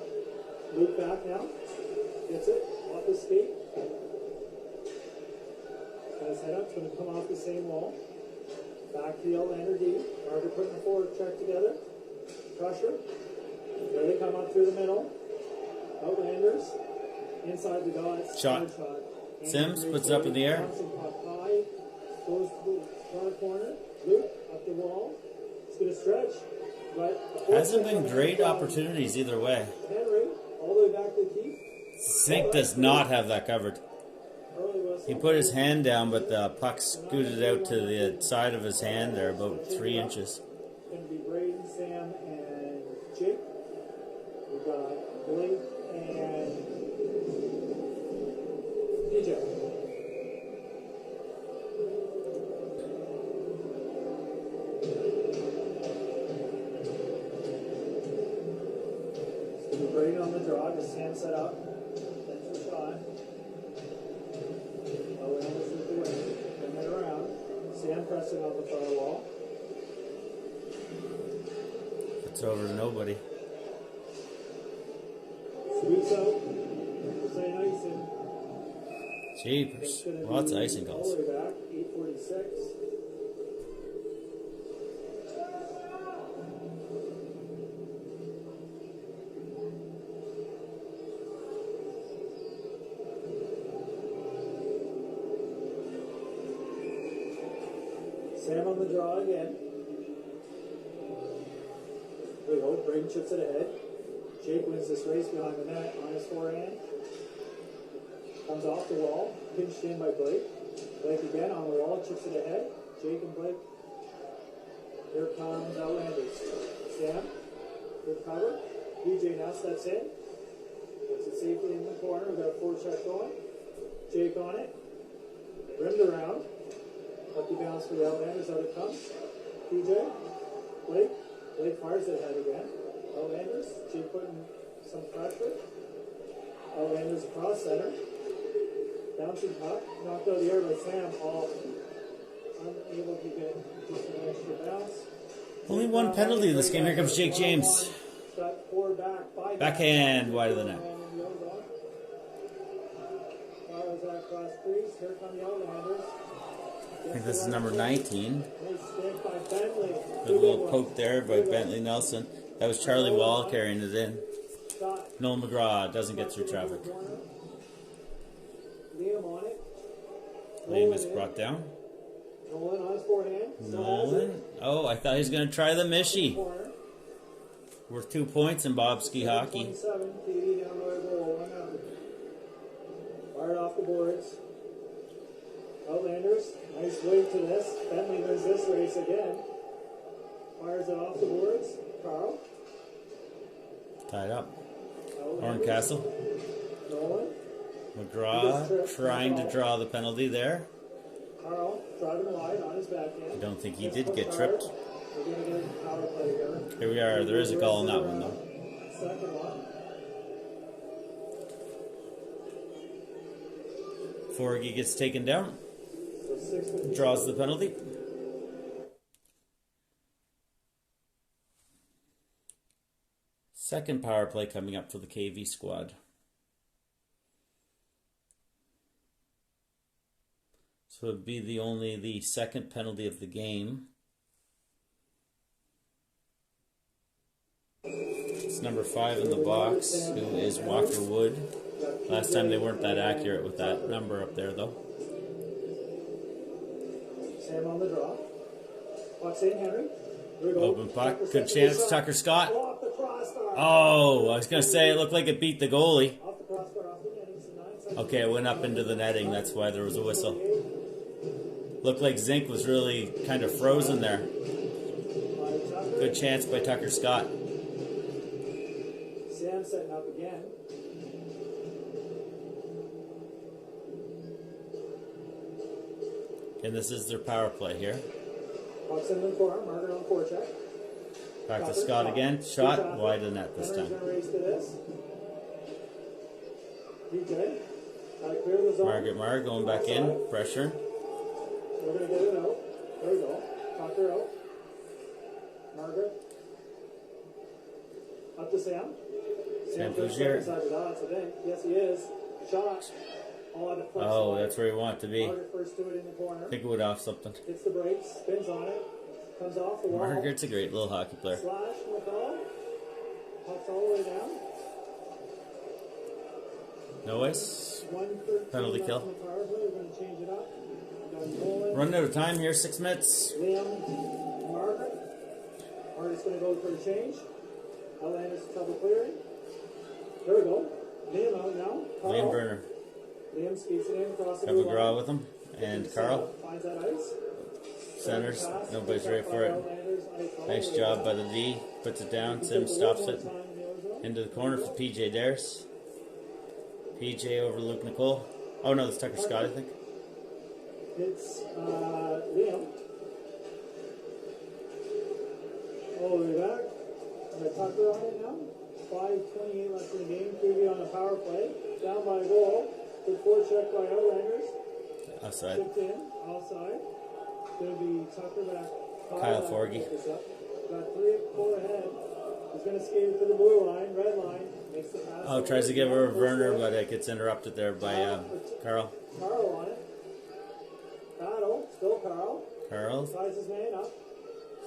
Luke back now. Gets it. Off his feet. Got his head up. It's going to come off the same wall. Back to the Outlander D. Margaret putting the forward check together. Crusher. There they come up through the middle. Outlanders. Inside the dots. Shot. Sims puts it up in the air. High. Goes to the far corner. Luke up the wall. It's going to stretch. But Hasn't been great opportunities either way. Henry. All the way back to the key. Zink does not have that covered. He put his hand down, but the puck scooted out to the side of his hand there, about 3 inches. Going to be Braden, Sam, and Jake. We've got Blake and DJ. It's going to be Braden on the draw. Just Sam set up. That's the shot. Sam pressing on the far wall. It's over to nobody. Sweeps out. Saying icing. Jeepers. Lots of icing All calls. the way back. 8:46. Sam on the draw again. There we go. Braden chips it ahead. Jake wins this race behind the net on his forehand. Comes off the wall. Pinched in by Blake. Blake again on the wall. Chips it ahead. Jake and Blake. Here comes Outlanders. Sam. Good cover. DJ now steps in. Puts it safely in the corner. We've got a forecheck going. Jake on it. Rimmed around. Lucky bounce for the Outlanders, out it comes. PJ, Blake fires it ahead again. Outlanders, Jake putting some pressure. Outlanders across center. Bouncing puck, knocked out of the air by Sam, all unable to get just an extra bounce. Only one penalty in this game. Here comes Jake James. Got four back. Backhand wide of the net. Fires that across crease. Here come the Outlanders. I think this is number 19. Nice stick by Bentley. A little poke there by Bentley Nelson. That was Charlie Wall carrying it in. Noel McGraw doesn't get through traffic. Liam on it. Liam is brought down. Nolan on his forehand. Nolan. Oh, I thought he was going to try the Mishy. Worth 2 points in Bobski hockey. 27, TD down by a goal. 1-0. Fired off the boards. Outlanders. Nice wave to this. Bentley wins this race again. Fires it off the boards. Carl. Tied up. Outlanders. Horncastle. Nolan. McGraw trying to draw the penalty there. Carl driving wide on his backhand. I don't think he did get tripped. We're going to get a power play here. Here we are. There is a call on that one, though. Second one. Forgy gets taken down. So 6 Draws the penalty. Second power play coming up for the KV squad. So it would be the second penalty of the game. It's number 5 in the box, who is Walker Wood. Last time they weren't that accurate with that number up there, though. Sam on the draw. Puck's in, Henry. Open puck. Good chance. Tucker Scott. Oh, I was going to say it looked like it beat the goalie. Okay, it went up into the netting. That's why there was a whistle. Looked like Zink was really kind of frozen there. Good chance by Tucker Scott. Sam setting up again. And this is their power play here. Puck's in the corner. Margaret on forecheck. Back to Scott again. Shot wide of the net this time. Henry's going to race to this. DJ. Clear the zone. Margaret Marr going back in. Pressure. We're going to get it out. There we go. Tucker out. Margaret. Up to Sam. Sam first Fougier. inside the dots, I think. Yes, he is. Shot. All on the front Oh, side. that's where you want it to be. Margaret first to it in the corner. I think it would off something. Hits the brakes. Spins on it. Comes off the wall. Margaret's a great little hockey player. Slash from the ball. Pops all the way down. No ice. 1:13 Penalty left kill. in the power play. We're going to change it up. We've got Nolan, Running out of time here, 6 minutes. Liam, Margaret. Margaret's going to go for the change. Outlander's trouble clearing. There we go. Liam out now. Carl. Liam Burner. Liam skates it in across the Have blue McGraw line. with him. And Carl. Finds that ice. Centers. Nobody's ready for it. Nice job by the D. Puts it down. Sim stops it. Into the corner for PJ Dares. PJ over Luke Nicole. Oh no, that's Tucker Scott, I think. It's Liam. All the way back. Got Tucker on it now. 5:28 left in the game. QB on the power play. Down by a goal. Good forecheck by Outlanders. Outside. Tipped in. Offside. Going to be Tucker back. Kyle Forgy. Got 3-4 ahead. He's going to skate it to the blue line, red line. Makes the pass. Oh, tries to give her a Werner, but it gets interrupted there by Carl. Carl on it. Battle. Still Carl. Carl. Size his man up.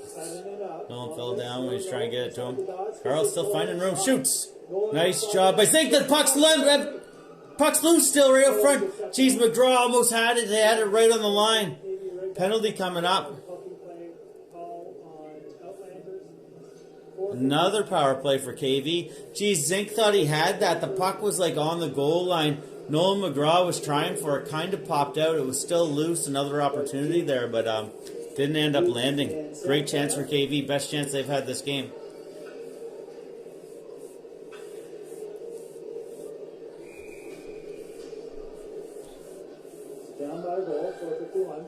Sizing it up. Nolan fell down when he's trying to get it to him. Carl's still finding room. Shoots. Nice job. I think the puck's loose still right up front. Jeez, McGraw almost had it. They had it right on the line. Penalty coming up. Another power play for KV. Geez, Zink thought he had that. The puck was like on the goal line. Nolan McGraw was trying for it. Kind of popped out. It was still loose. Another opportunity there, but didn't end up landing. Great chance for KV. Best chance they've had this game. Down by a goal, 4:51.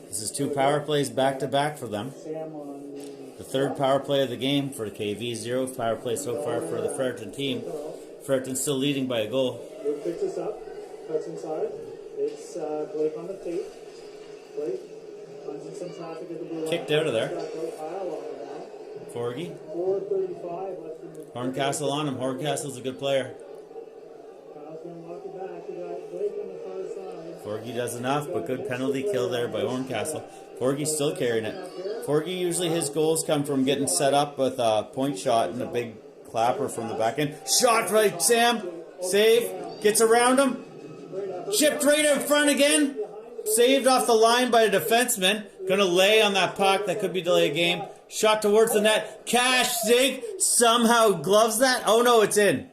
This is 2 power plays back to back for them. Sam on The 3rd power play of the game for the KV. 0th power play so far for the Fredericton team. Fredericton still leading by a goal. Luke picks us up, cuts inside. It's Blake on the tape. Blake runs in some traffic at the blue line. Kicked out of there. Kyle on it now. Forgy. 4:35 left in the Horncastle on him. Horncastle's a good player. Kyle's going to lock it back. We got Blake on the far side. Forgy does enough, but good penalty kill there by Horncastle. Forgy's still carrying it. Forgy, usually his goals come from getting set up with a point shot and a big clapper from the back end. Shot right, Sam. Save. Gets around him. Chipped right in front again. Saved off the line by a defenseman. Gonna lay on that puck. That could be delay a game. Shot towards the net. Cash Zig somehow gloves that. Oh no, it's in.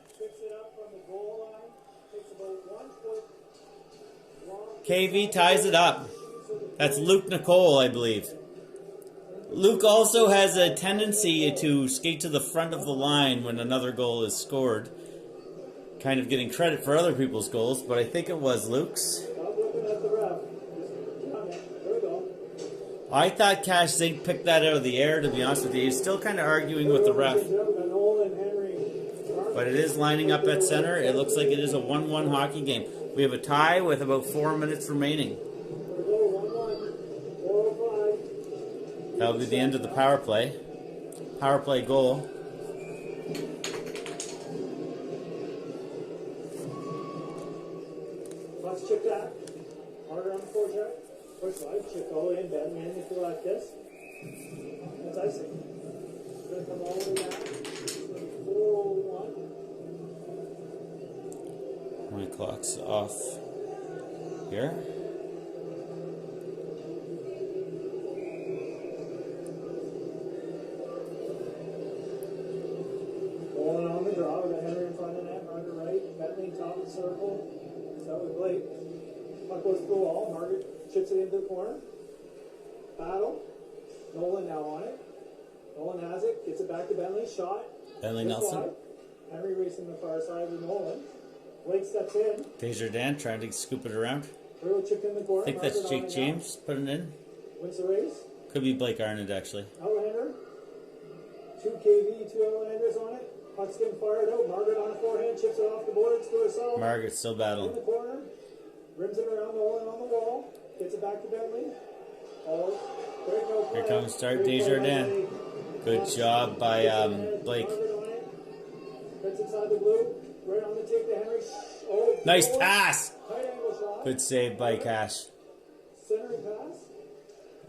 KV ties it up. That's Luke Nicole, I believe. Luke also has a tendency to skate to the front of the line when another goal is scored. Kind of getting credit for other people's goals, but I think it was Luke's. I thought Cash Zink picked that out of the air, to be honest with you. He's still kind of arguing with the ref. But it is lining up at center. It looks like it is a 1-1 hockey game. We have a tie with about 4 minutes remaining. That'll be the end of the power play. Power play goal. Let's chip that. Harder on the forecheck. Push slide. Chip all the way in. Bend in if you like this. That's icing. It's going to come all the way down. 4-1. My clock's off here. Going on the draw. We got Henry in front of the net. Margaret right. Bentley top of the circle. Start with Blake. Puck goes to the wall. Margaret chips it into the corner. Battle. Nolan now on it. Nolan has it. Gets it back to Bentley. Shot. Bentley Nelson. Wide. Henry racing the far side with Nolan. Blake steps in. Desjardins trying to scoop it around. Riddle chipped in the corner. I think that's Jake James putting it in. Wins the race. Could be Blake Arnott, actually. Outlander. 2 KV, 2 Outlanders on it. Puck's getting fired out. Margaret on a forehand, chips it off the boards to herself. Margaret's still In battling. the corner, rims it around Nolan on the wall, gets it back to Bentley. Oh, breakout play. Here comes start Great play by Desjardins. Bentley. Good job by Blake. Margaret on it. Gets inside the blue. Right on the tape to Henry. Oh, Nice Nolan. pass. Tight angle shot. Good save by Cash. Centering pass.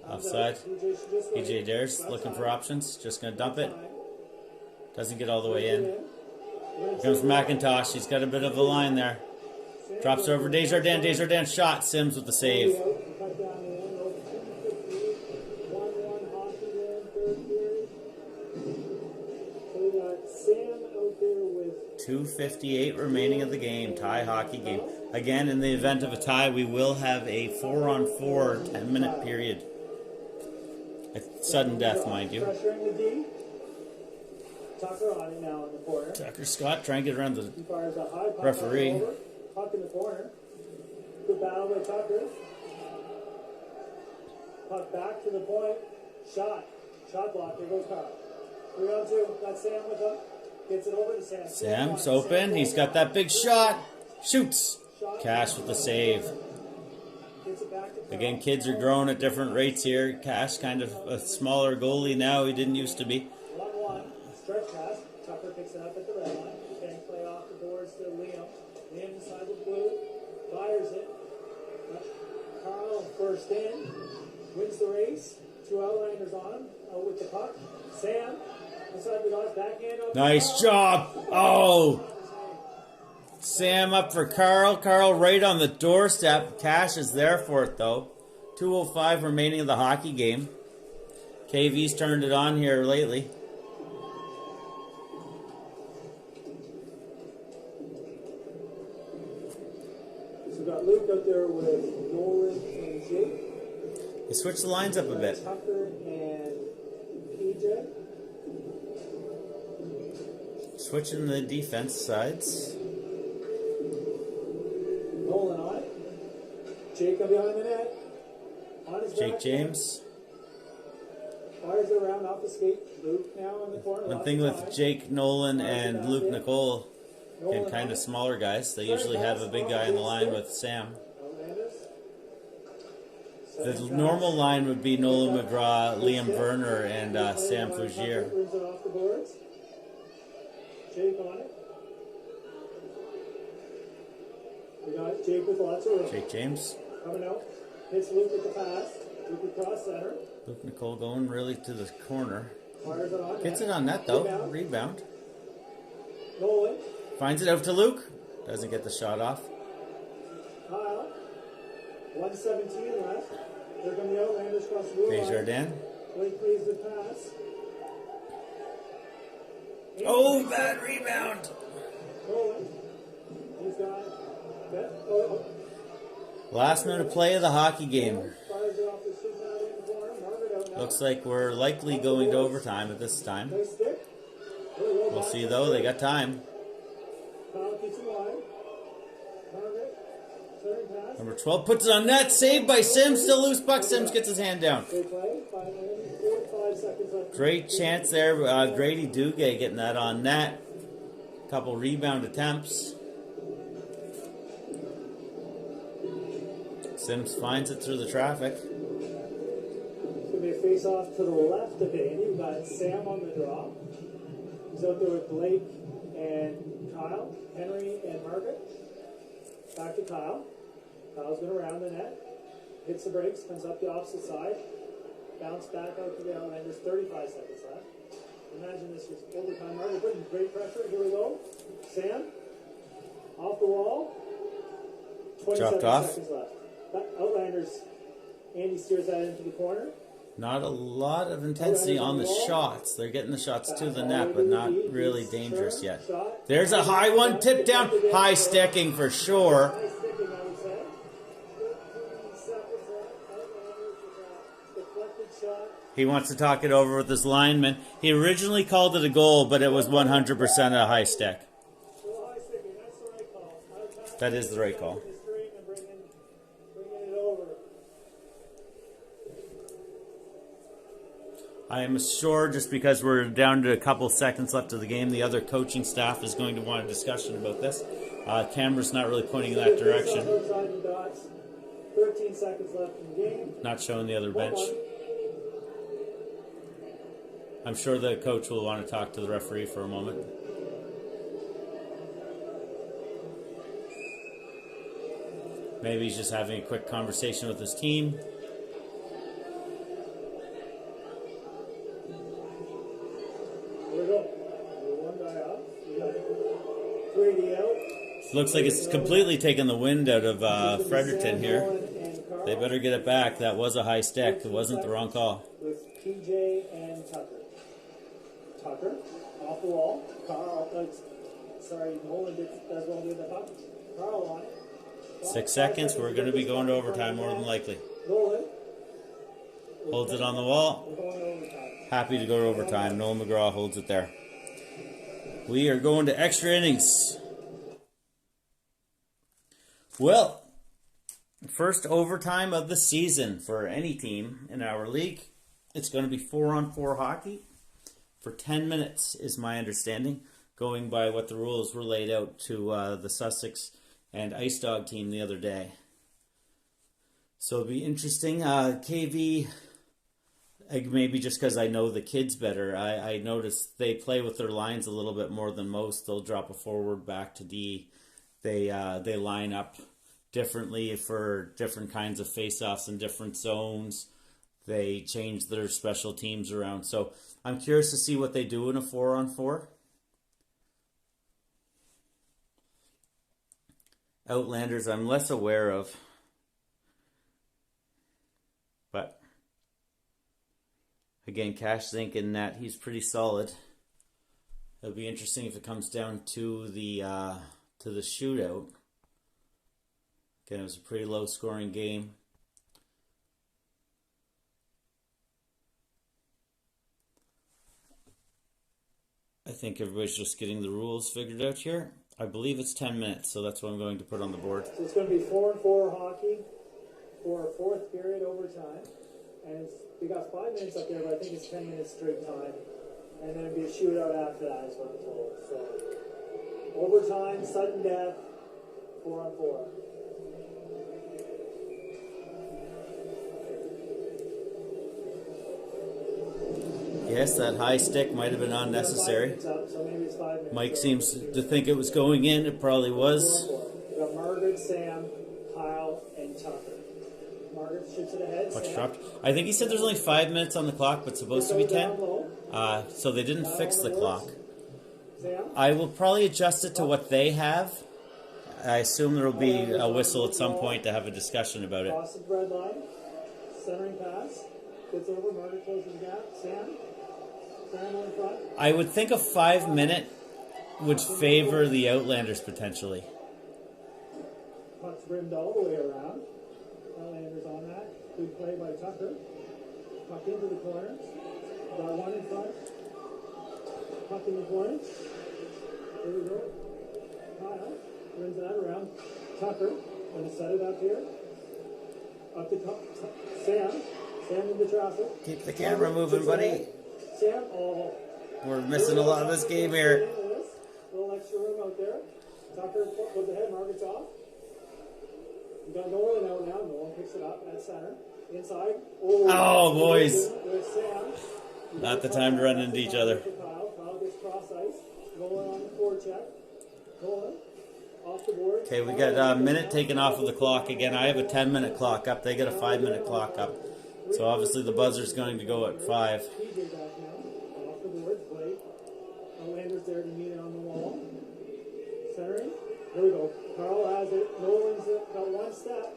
Offside. PJ PJ Dares looking for options. Just going to dump it. Doesn't get all the way in. Here comes McIntosh. He's got a bit of a line there. Drops over Desjardins. Desjardins shot. Sims with the save. Sam out there with 2:58 remaining of the game. Tie hockey game. Again, in the event of a tie, we will have a 4-on-4 10-minute period. At sudden death, mind you. pressuring the D. Tucker on it now in the corner. Tucker Scott trying to get around the He fires a high puck referee. over. Puck in the corner. Good battle by Tucker. Puck back to the point. Shot. Shot block. There goes Carl. 3-on-2. Got Sam with him. Gets it over to Sam. Sam's open. He's got that big shot. Shoots. Cash with the save. Gets it back to Carl. Again, kids are growing at different rates here. Cash kind of a smaller goalie now. He didn't used to be. 1-1. Stretch pass. Tucker picks it up at the red line. Bank play off the boards to Liam. Liam inside the blue. Fires it. Carl first in. Wins the race. 2 Outlanders on him. Out with the puck. Sam. Inside the dots. Backhand. Up Nice job. Oh. Sam up for Carl. Carl right on the doorstep. Cash is there for it though. 2:05 remaining of the hockey game. KV's turned it on here lately. So we've got Luke out there with Nolan and Jake. They switched the lines up a bit. Tucker and PJ. Switching the defense sides. Nolan on it. Jacob behind the net. On his Jake back. James. Fires it around off the skate. Luke now in the corner. One lots thing of with time. Jake Nolan and Luke Nicole, Nolan again, kind on of it. smaller guys. They usually have a big guy in the line with Sam. Outlanders. The Second normal pass. line would be Nolan McGraw, Liam Werner, and Sam Tucker Fougier. Rims it off the boards. Jake on it. We got Jake with lots of room. Jake James. Coming out. Hits Luke with the pass. Luke across center. Luke Nicole going really to the corner. Fires it on Gets net. it on net though. Rebound. Rebound. Nolan. Finds it out to Luke. Doesn't get the shot off. Kyle. 1:17 left. There come the Outlanders across the blue line. Desjardins. Blake plays the pass. Oh, bad rebound. Nolan. He's got that. Oh. Last minute play of the hockey game. Fires it off the shoot out in the corner. Margaret out now. Looks like we're likely going to overtime at this time. Nice stick. We'll see though. They got time. Kyle keeps him wide. Margaret. Center pass. Number 12 puts it on net. Saved by Sims. Still loose puck. Sims gets his hand down. Great play. 5 minutes, 45 seconds left. Great chance there. Grady Duguay getting that on net. Couple rebound attempts. Sims finds it through the traffic. It's going to be a face-off to the left of Andy. We've got Sam on the draw. He's out there with Blake and Kyle, Henry and Margaret. Back to Kyle. Kyle's going to round the net. Hits the brakes, comes up the opposite side. Bounce back out to the Outlanders. 35 seconds left. Imagine this was overtime. Margaret putting great pressure. Here we go. Sam. Off the wall. 27 Dropped off. seconds left. Outlanders. Andy steers that into the corner. Not a lot of intensity on the shots. They're getting the shots to the net, but not really dangerous yet. There's a high one. Tipped down. High sticking for sure. High sticking, I would say. 15 seconds left. Outlanders with a deflected shot. He wants to talk it over with his lineman. He originally called it a goal, but it was 100% a high stick. Still high sticking. That's the right call. Out of time. That is the right call. The string and bringing it over. I am sure just because we're down to a couple seconds left of the game, the other coaching staff is going to want a discussion about this. Camera's not really pointing in that direction. 13 seconds left in the game. Not showing the other bench. I'm sure the coach will want to talk to the referee for a moment. Maybe he's just having a quick conversation with his team. Looks like it's completely taken the wind out of Fredericton here. They better get it back. That was a high stick. It wasn't the wrong call. With PJ and Tucker. Tucker, off the wall. Carl, sorry, Nolan does well do the puck. Carl on it. 6 seconds. We're going to be going to overtime more than likely. Nolan. Holds it on the wall. Happy to go to overtime. Nolan McGraw holds it there. We are going to extra innings. Well, first overtime of the season for any team in our league. It's going to be 4-on-4 hockey for 10 minutes is my understanding, going by what the rules were laid out to the Sussex and Ice Dog team the other day. So it'll be interesting. KV, maybe just because I know the kids better, I noticed they play with their lines a little bit more than most. They'll drop a forward back to D. They line up differently for different kinds of face-offs in different zones. They change their special teams around. So I'm curious to see what they do in a 4-on-4. Outlanders I'm less aware of. But again, Cash Zink in net, he's pretty solid. It'll be interesting if it comes down to the shootout. Again, it was a pretty low scoring game. I think everybody's just getting the rules figured out here. I believe it's 10 minutes, so that's what I'm going to put on the board. So it's going to be 4-on-4 hockey for a fourth period overtime. And we got 5 minutes up there, but I think it's 10 minutes straight time. And then it'll be a shootout after that is what I'm told. So overtime, sudden death, 4-on-4. Yes, that high stick might have been unnecessary. So maybe it's 5 minutes. Mike seems to think it was going in. It probably was. We got Margaret, Sam, Kyle, and Tucker. Margaret shoots it ahead. What's dropped? I think he said there's only 5 minutes on the clock, but supposed to be 10. So they didn't fix the clock. I will probably adjust it to what they have. I assume there will be a whistle at some point to have a discussion about it. Cross the red line. Centering pass. Gets over. Margaret closes the gap. Sam in front. I would think a 5 minute would favor the Outlanders potentially. Puck's brimmed all the way around. Outlanders on that. Good play by Tucker. Puck into the corner. Got one in front. Puck in the corner. Here we go. Kyle brings that around. Tucker going to set it up here. Up the top. Sam in the traffic. Keep the camera moving, buddy. Sam, we're missing a lot of this game here. Little extra room out there. Tucker puts the head. Margaret's off. We got Nolan out now. Nolan picks it up at center. Inside. Oh, boys. There's Sam. Not the time to run into each other. Kyle gets cross ice. Nolan on the forecheck. Nolan off the board. Okay, we got a minute taken off of the clock again. I have a 10-minute clock up. They got a 5-minute clock up. So obviously the buzzer's going to go at 5. PJ back now. Off the board. Play. Outlanders there to meet it on the wall. Centering. There we go. Carl has it. Nolan's got one step.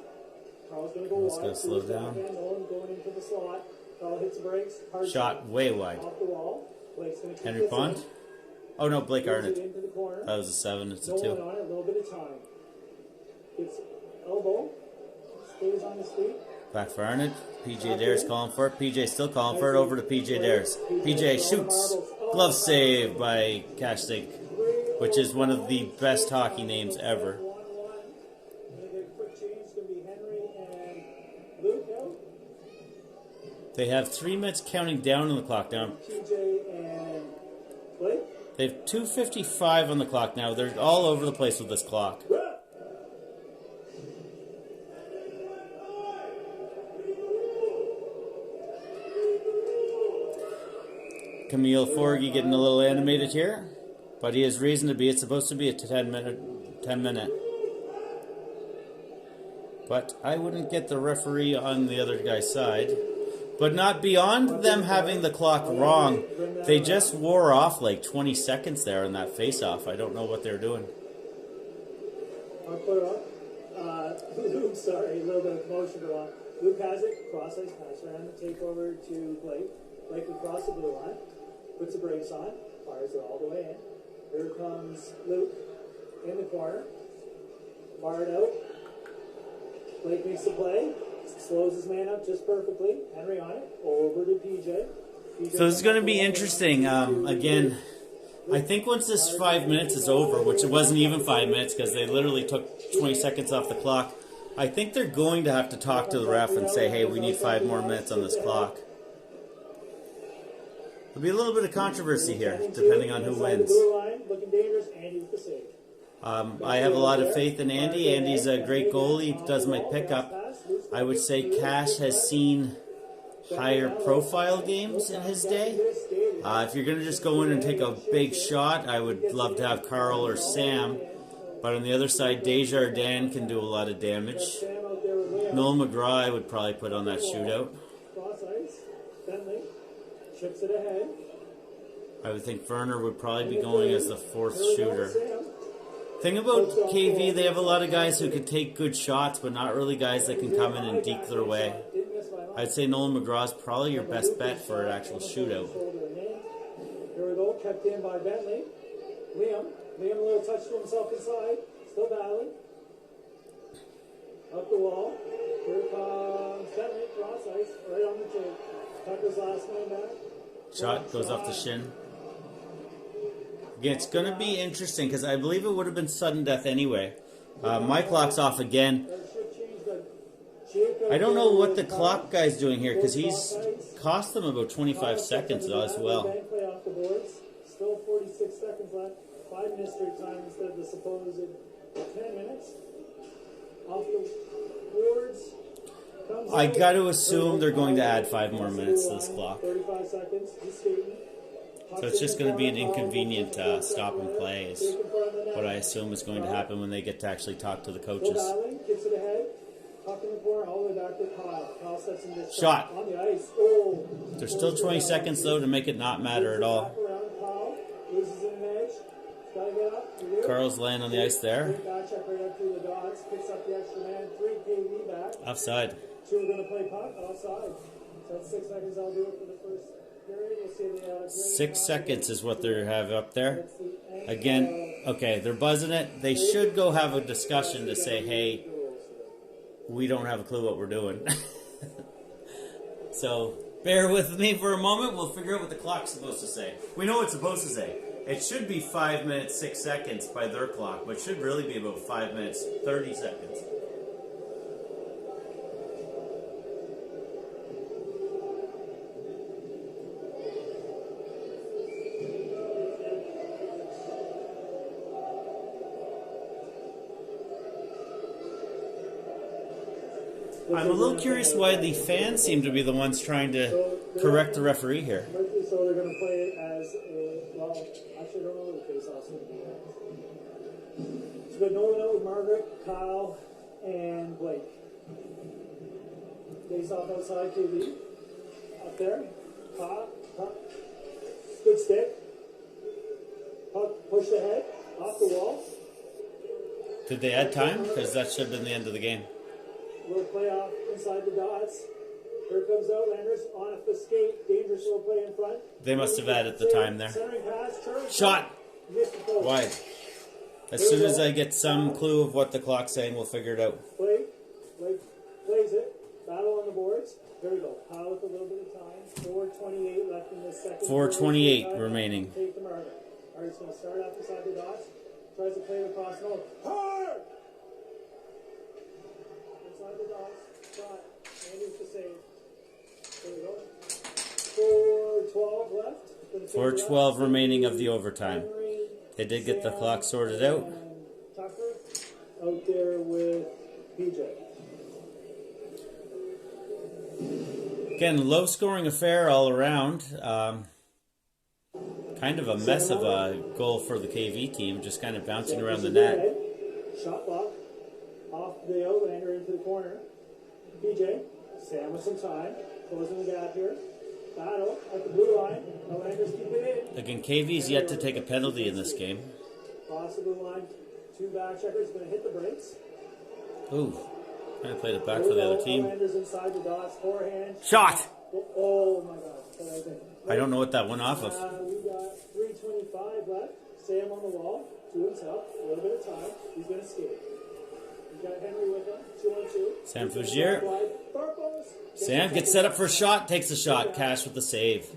Carl's going to go Let's wide. go slow down. Nolan going into the slot. Carl hits the brakes. Hard Shot way wide. off the wall. Blake's going to keep Henry this Pond? in. Oh no, Blake Moves it Arnott. into the corner. That was a 7. It's a Nolan 2. on it. A little bit of time. Gets elbow. Stays on his feet. Back for Arnott. PJ Dare's calling for it. PJ still calling for it. Over to PJ Dare's. PJ shoots. Glove save by Cash Zink, which is one of the best hockey names ever. 1-1. Quick change. It's going to be Henry and Luke out. They have 3 minutes counting down on the clock now. TJ and Blake. They have 2:55 on the clock now. They're all over the place with this clock. Camille Forgy getting a little animated here, but he has reason to be. It's supposed to be a 10 minute. But I wouldn't get the referee on the other guy's side. But not beyond them having the clock wrong. They just wore off like 20 seconds there in that face-off. I don't know what they're doing. I'll put it up. Luke, sorry, a little bit of commotion going on. Luke has it, cross-ice pass around, take over to Blake. Blake across the blue line, puts the brakes on, fires it all the way in. Here comes Luke in the corner, fired out. Blake makes the play, slows his man up just perfectly. Henry on it, over to PJ. So this is going to be interesting. Again, I think once this 5 minutes is over, which it wasn't even 5 minutes because they literally took 20 seconds off the clock, I think they're going to have to talk to the ref and say, hey, we need 5 more minutes on this clock. There'll be a little bit of controversy here, depending on who wins. I have a lot of faith in Andy. Andy's a great goalie. He does my pickup. I would say Cash has seen higher profile games in his day. If you're going to just go in and take a big shot, I would love to have Carl or Sam. But on the other side, Desjardins can do a lot of damage. Noel McGraw I would probably put on that shootout. Chips it ahead. I would think Werner would probably be going as the fourth shooter. Thing about KV, they have a lot of guys who can take good shots, but not really guys that can come in and deke their way. I'd say Nolan McGraw is probably your best bet for an actual shootout. Here we go, kept in by Bentley. Liam a little touch to himself inside, still battling. Up the wall. Here comes Bentley, cross ice, right on the tape. Tucker's last man back. Shot goes off the shin. Again, it's going to be interesting because I believe it would have been sudden death anyway. My clock's off again. I don't know what the clock guy's doing here because he's cost them about 25 seconds as well. Still 46 seconds left. 5 minutes straight time instead of the supposed 10 minutes. Off the boards. I got to assume they're going to add 5 more minutes to this clock. 35 seconds. So it's just going to be an inconvenient stop and play is what I assume is going to happen when they get to actually talk to the coaches. Shot. There's still 20 seconds though to make it not matter at all. Carl's laying on the ice there. Offside. 2 are going to play puck, offside. So that's 6 seconds. I'll do it for the first period. We'll see the 6 seconds is what they have up there. Again, okay, they're buzzing it. They should go have a discussion to say, hey, we don't have a clue what we're doing. So bear with me for a moment. We'll figure out what the clock's supposed to say. We know what it's supposed to say. It should be 5 minutes, 6 seconds by their clock, but it should really be about 5 minutes, 30 seconds. I'm a little curious why the fans seem to be the ones trying to correct the referee here. So they're going to play it as a, well, actually I don't know what the face-off's going to be. So we've got Nolan with Margaret, Kyle, and Blake. Face-off outside KV. Up there. Puck. Good stick. Puck pushed ahead. Off the wall. Did they add time? Because that should have been the end of the game. Little play off inside the dots. Here comes Outlanders on a skate. Dangerous little play in front. They must have added the time there. Centering pass. Shot! Wide. As soon as I get some clue of what the clock's saying, we'll figure it out. Blake plays it. Battle on the boards. There we go. Kyle with a little bit of time. 4:28 left in the second. 4:28 remaining. Take the marker. All right, he's going to start off inside the dots. Tries to play the cross. No. Hard! Inside the dots. Shot. Andy's the save. There we go. 4:12 left. 4:12 remaining of the overtime. Henry, They did get the Sam, clock sorted out. and Tucker out there with PJ. Again, low-scoring affair all around. Kind of a mess of a goal for the KV team, just kind of bouncing around the net. Shot block off the Outlander into the corner. PJ, Sam with some time, closing the gap here. Battle at the blue line. Outlanders keep it in. Again, KV's yet to take a penalty in this game. Cross the blue line. Two back checkers going to hit the brakes. Ooh, kind of played it back for the other team. Outlanders inside the dots. Forehand. Shot! Oh my God. I don't know what that went off of. We got 3:25 left. Sam on the wall, to himself. A little bit of time. He's going to skate. He's got Henry with him. 2-on-2. Sam Fougier. Sam gets set up for a shot, takes the shot. Cash with the save.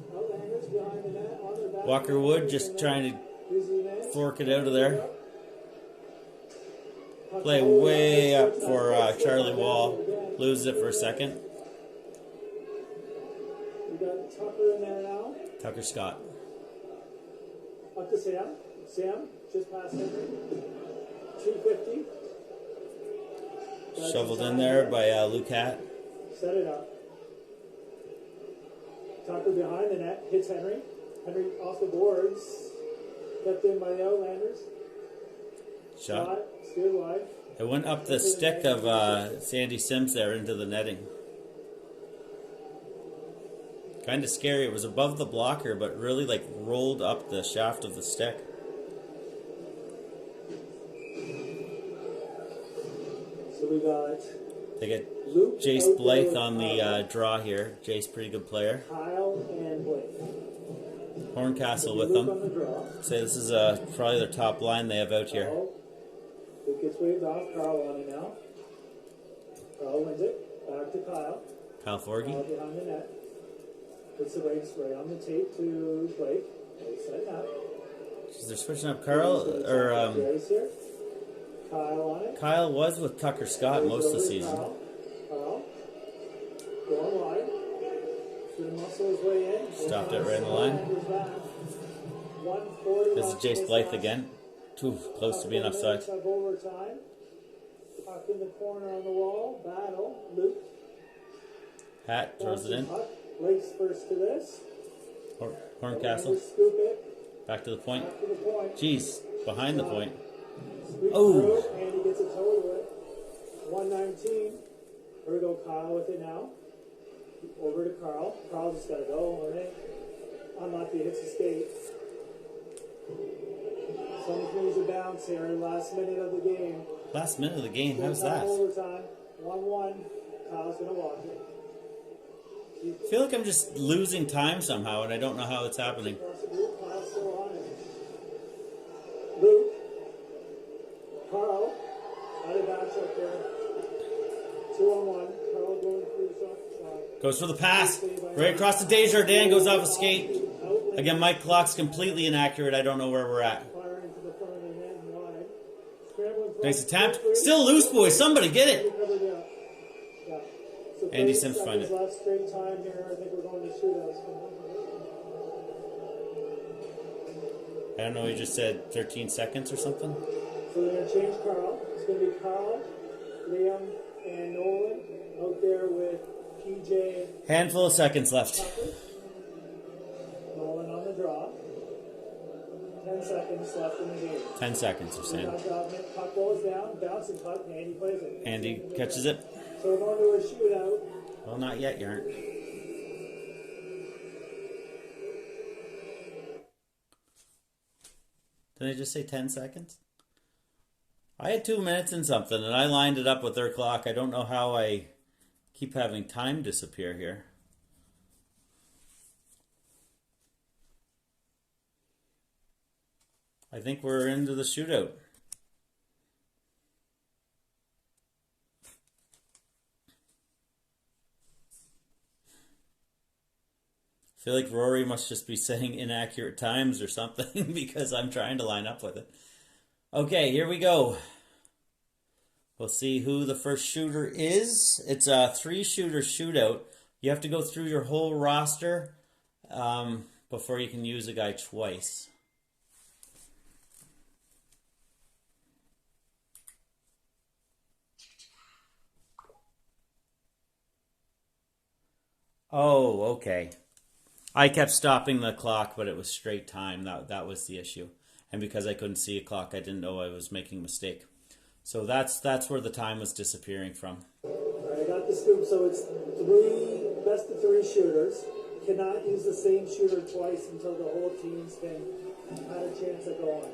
Walker Wood just trying to fork it out of there. Play way up for Charlie Wall. Loses it for a second. We got Tucker in there now. Tucker Scott. Up to Sam. Sam, just past Henry. 250. Shoveled in there by Lucat. Set it up. Tucker behind the net. Hits Henry. Henry off the boards. Kept in by the Outlanders. Shot. Steered wide. It went up the stick of Sandy Sims there into the netting. Kind of scary. It was above the blocker, but really like rolled up the shaft of the stick. So we got They get Luke Jace out Blythe there on the draw here. Jace, pretty good player. Kyle and Blake. Horncastle with Luke on them. the draw. Say this is probably their top line they have out here. Luke gets waved off. Carl on it now. Carl wins it. Back to Kyle. Kyle Kyle Forgy. behind the net. Puts the brakes right on the tape to Blake. Blake setting up. They're switching up Carl or Grace here. Kyle on it. Kyle was with Tucker Scott most of the season. Kyle. Going wide. Should muscle his way in. Stopped it right in the line. This is Jace Blythe again. Too close to being offside. Overtime. Puck in the corner on the wall. Battle. Luke. Hat throws it in. Blake's first to this. Horncastle. Scoop it. Back to the point. Back to the point. Jeez, behind the point. Squeak Oh. through, and he gets a toe to it. 119. Here we go, Kyle with it now. Over to Carl. Carl just got to go, right? Unlucky, hits the skate. Someone needs a bounce here in the last minute of the game. Last minute of the game, how's that? Overtime. 1-1. Kyle's going to walk it. I feel like I'm just losing time somehow, and I don't know how it's happening. Kyle's still on it. Luke. Carl. Out of bounds up there. 2-on-1. Carl going for the shot. Goes for the pass. Right across the Desjardins, goes off a skate. Again, my clock's completely inaccurate. I don't know where we're at. Firing to the front of the net and wide. Scrambling for Nice attempt. Still loose, boys. Somebody get it. Covered it up. Yeah. So Andy 30 Sims find seconds it. left, straight time here. I think we're going to shootouts. I don't know, he just said 13 seconds or something. So they're going to change Carl. It's going to be Carl, Liam, and Nolan out there with PJ. Handful of seconds left. Tucker. Nolan on the draw. 10 seconds left in the game. 10 seconds, you're saying. Puck goes down, bouncing puck, and Andy plays it. Andy catches it. So we're going to a shootout. Well, not yet, you aren't. Did I just say 10 seconds? I had 2 minutes and something, and I lined it up with their clock. I don't know how I keep having time disappear here. I think we're into the shootout. I feel like Rory must just be saying inaccurate times or something because I'm trying to line up with it. Okay, here we go. We'll see who the first shooter is. It's a 3-shooter shootout. You have to go through your whole roster before you can use a guy twice. Oh, okay. I kept stopping the clock, but it was straight time. That was the issue. And because I couldn't see a clock, I didn't know I was making a mistake. So that's where the time was disappearing from. I got the scoop. So it's best of three shooters. Cannot use the same shooter twice until the whole team's been had a chance of going.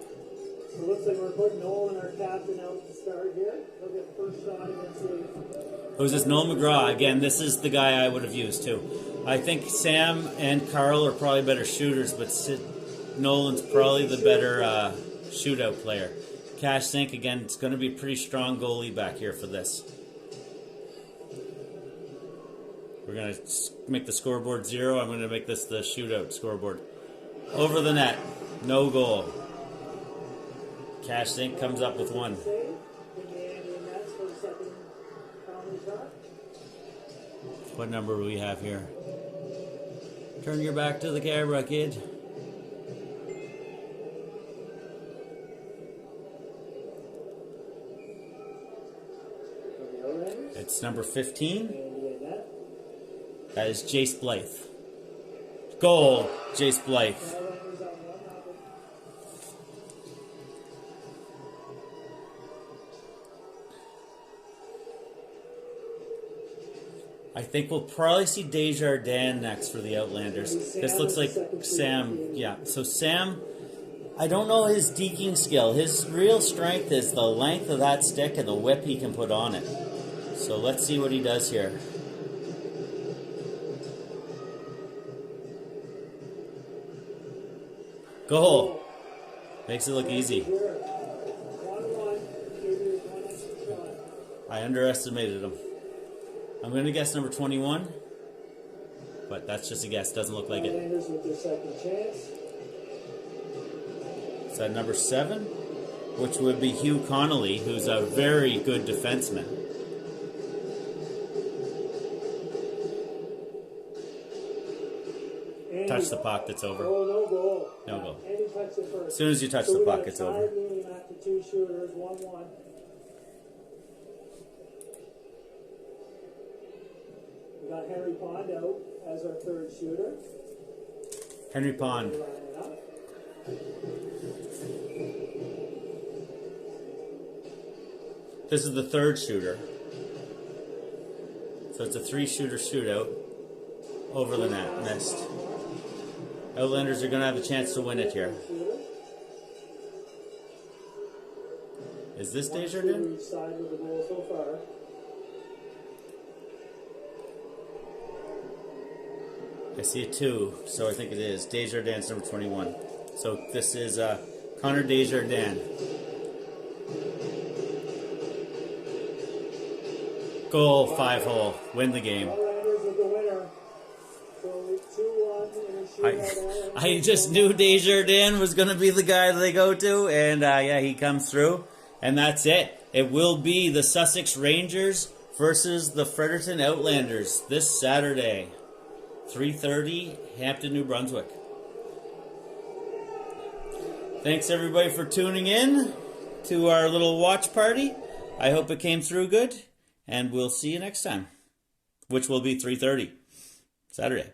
So it looks like we're putting Nolan, our captain, out to start here. He'll get first shot against the... Who's this? Noel McGraw. Again, this is the guy I would have used too. I think Sam and Carl are probably better shooters, but Nolan's probably the better shootout player. Cash Sink, again, it's going to be a pretty strong goalie back here for this. We're going to make the scoreboard 0. I'm going to make this the shootout scoreboard. Over the net. No goal. Cash Sink comes up with 1. What number do we have here? Turn your back to the camera, kid. It's number 15. That is Jace Blythe. Goal, Jace Blythe. I think we'll probably see Desjardins next for the Outlanders. This looks like Sam. Yeah, so Sam, I don't know his deking skill. His real strength is the length of that stick and the whip he can put on it. So let's see what he does here. Goal. Makes it look easy. I underestimated him. I'm going to guess number 21, but that's just a guess. Doesn't look like it. Is that number 7? Which would be Hugh Connolly, who's a very good defenseman. Touch the puck, it's over. No goal. No goal. Andy touched it first. As soon as you touch the puck, it's over. After 2 shooters, 1-1. We got Henry Pond out as our third shooter. Henry Pond. This is the third shooter. So it's a 3-shooter shootout. Over the net. Missed. Outlanders are going to have a chance to win it here. Is this Desjardins? I see a 2, so I think it is. Desjardins, number 21. So this is Connor Desjardins. Goal, 5-hole. Win the game. I just knew Desjardins was going to be the guy they go to, and yeah, he comes through, and that's it. It will be the Sussex Rangers versus the Fredericton Outlanders this Saturday, 3:30, Hampton, New Brunswick. Thanks everybody for tuning in to our little watch party. I hope it came through good, and we'll see you next time, which will be 3:30 Saturday.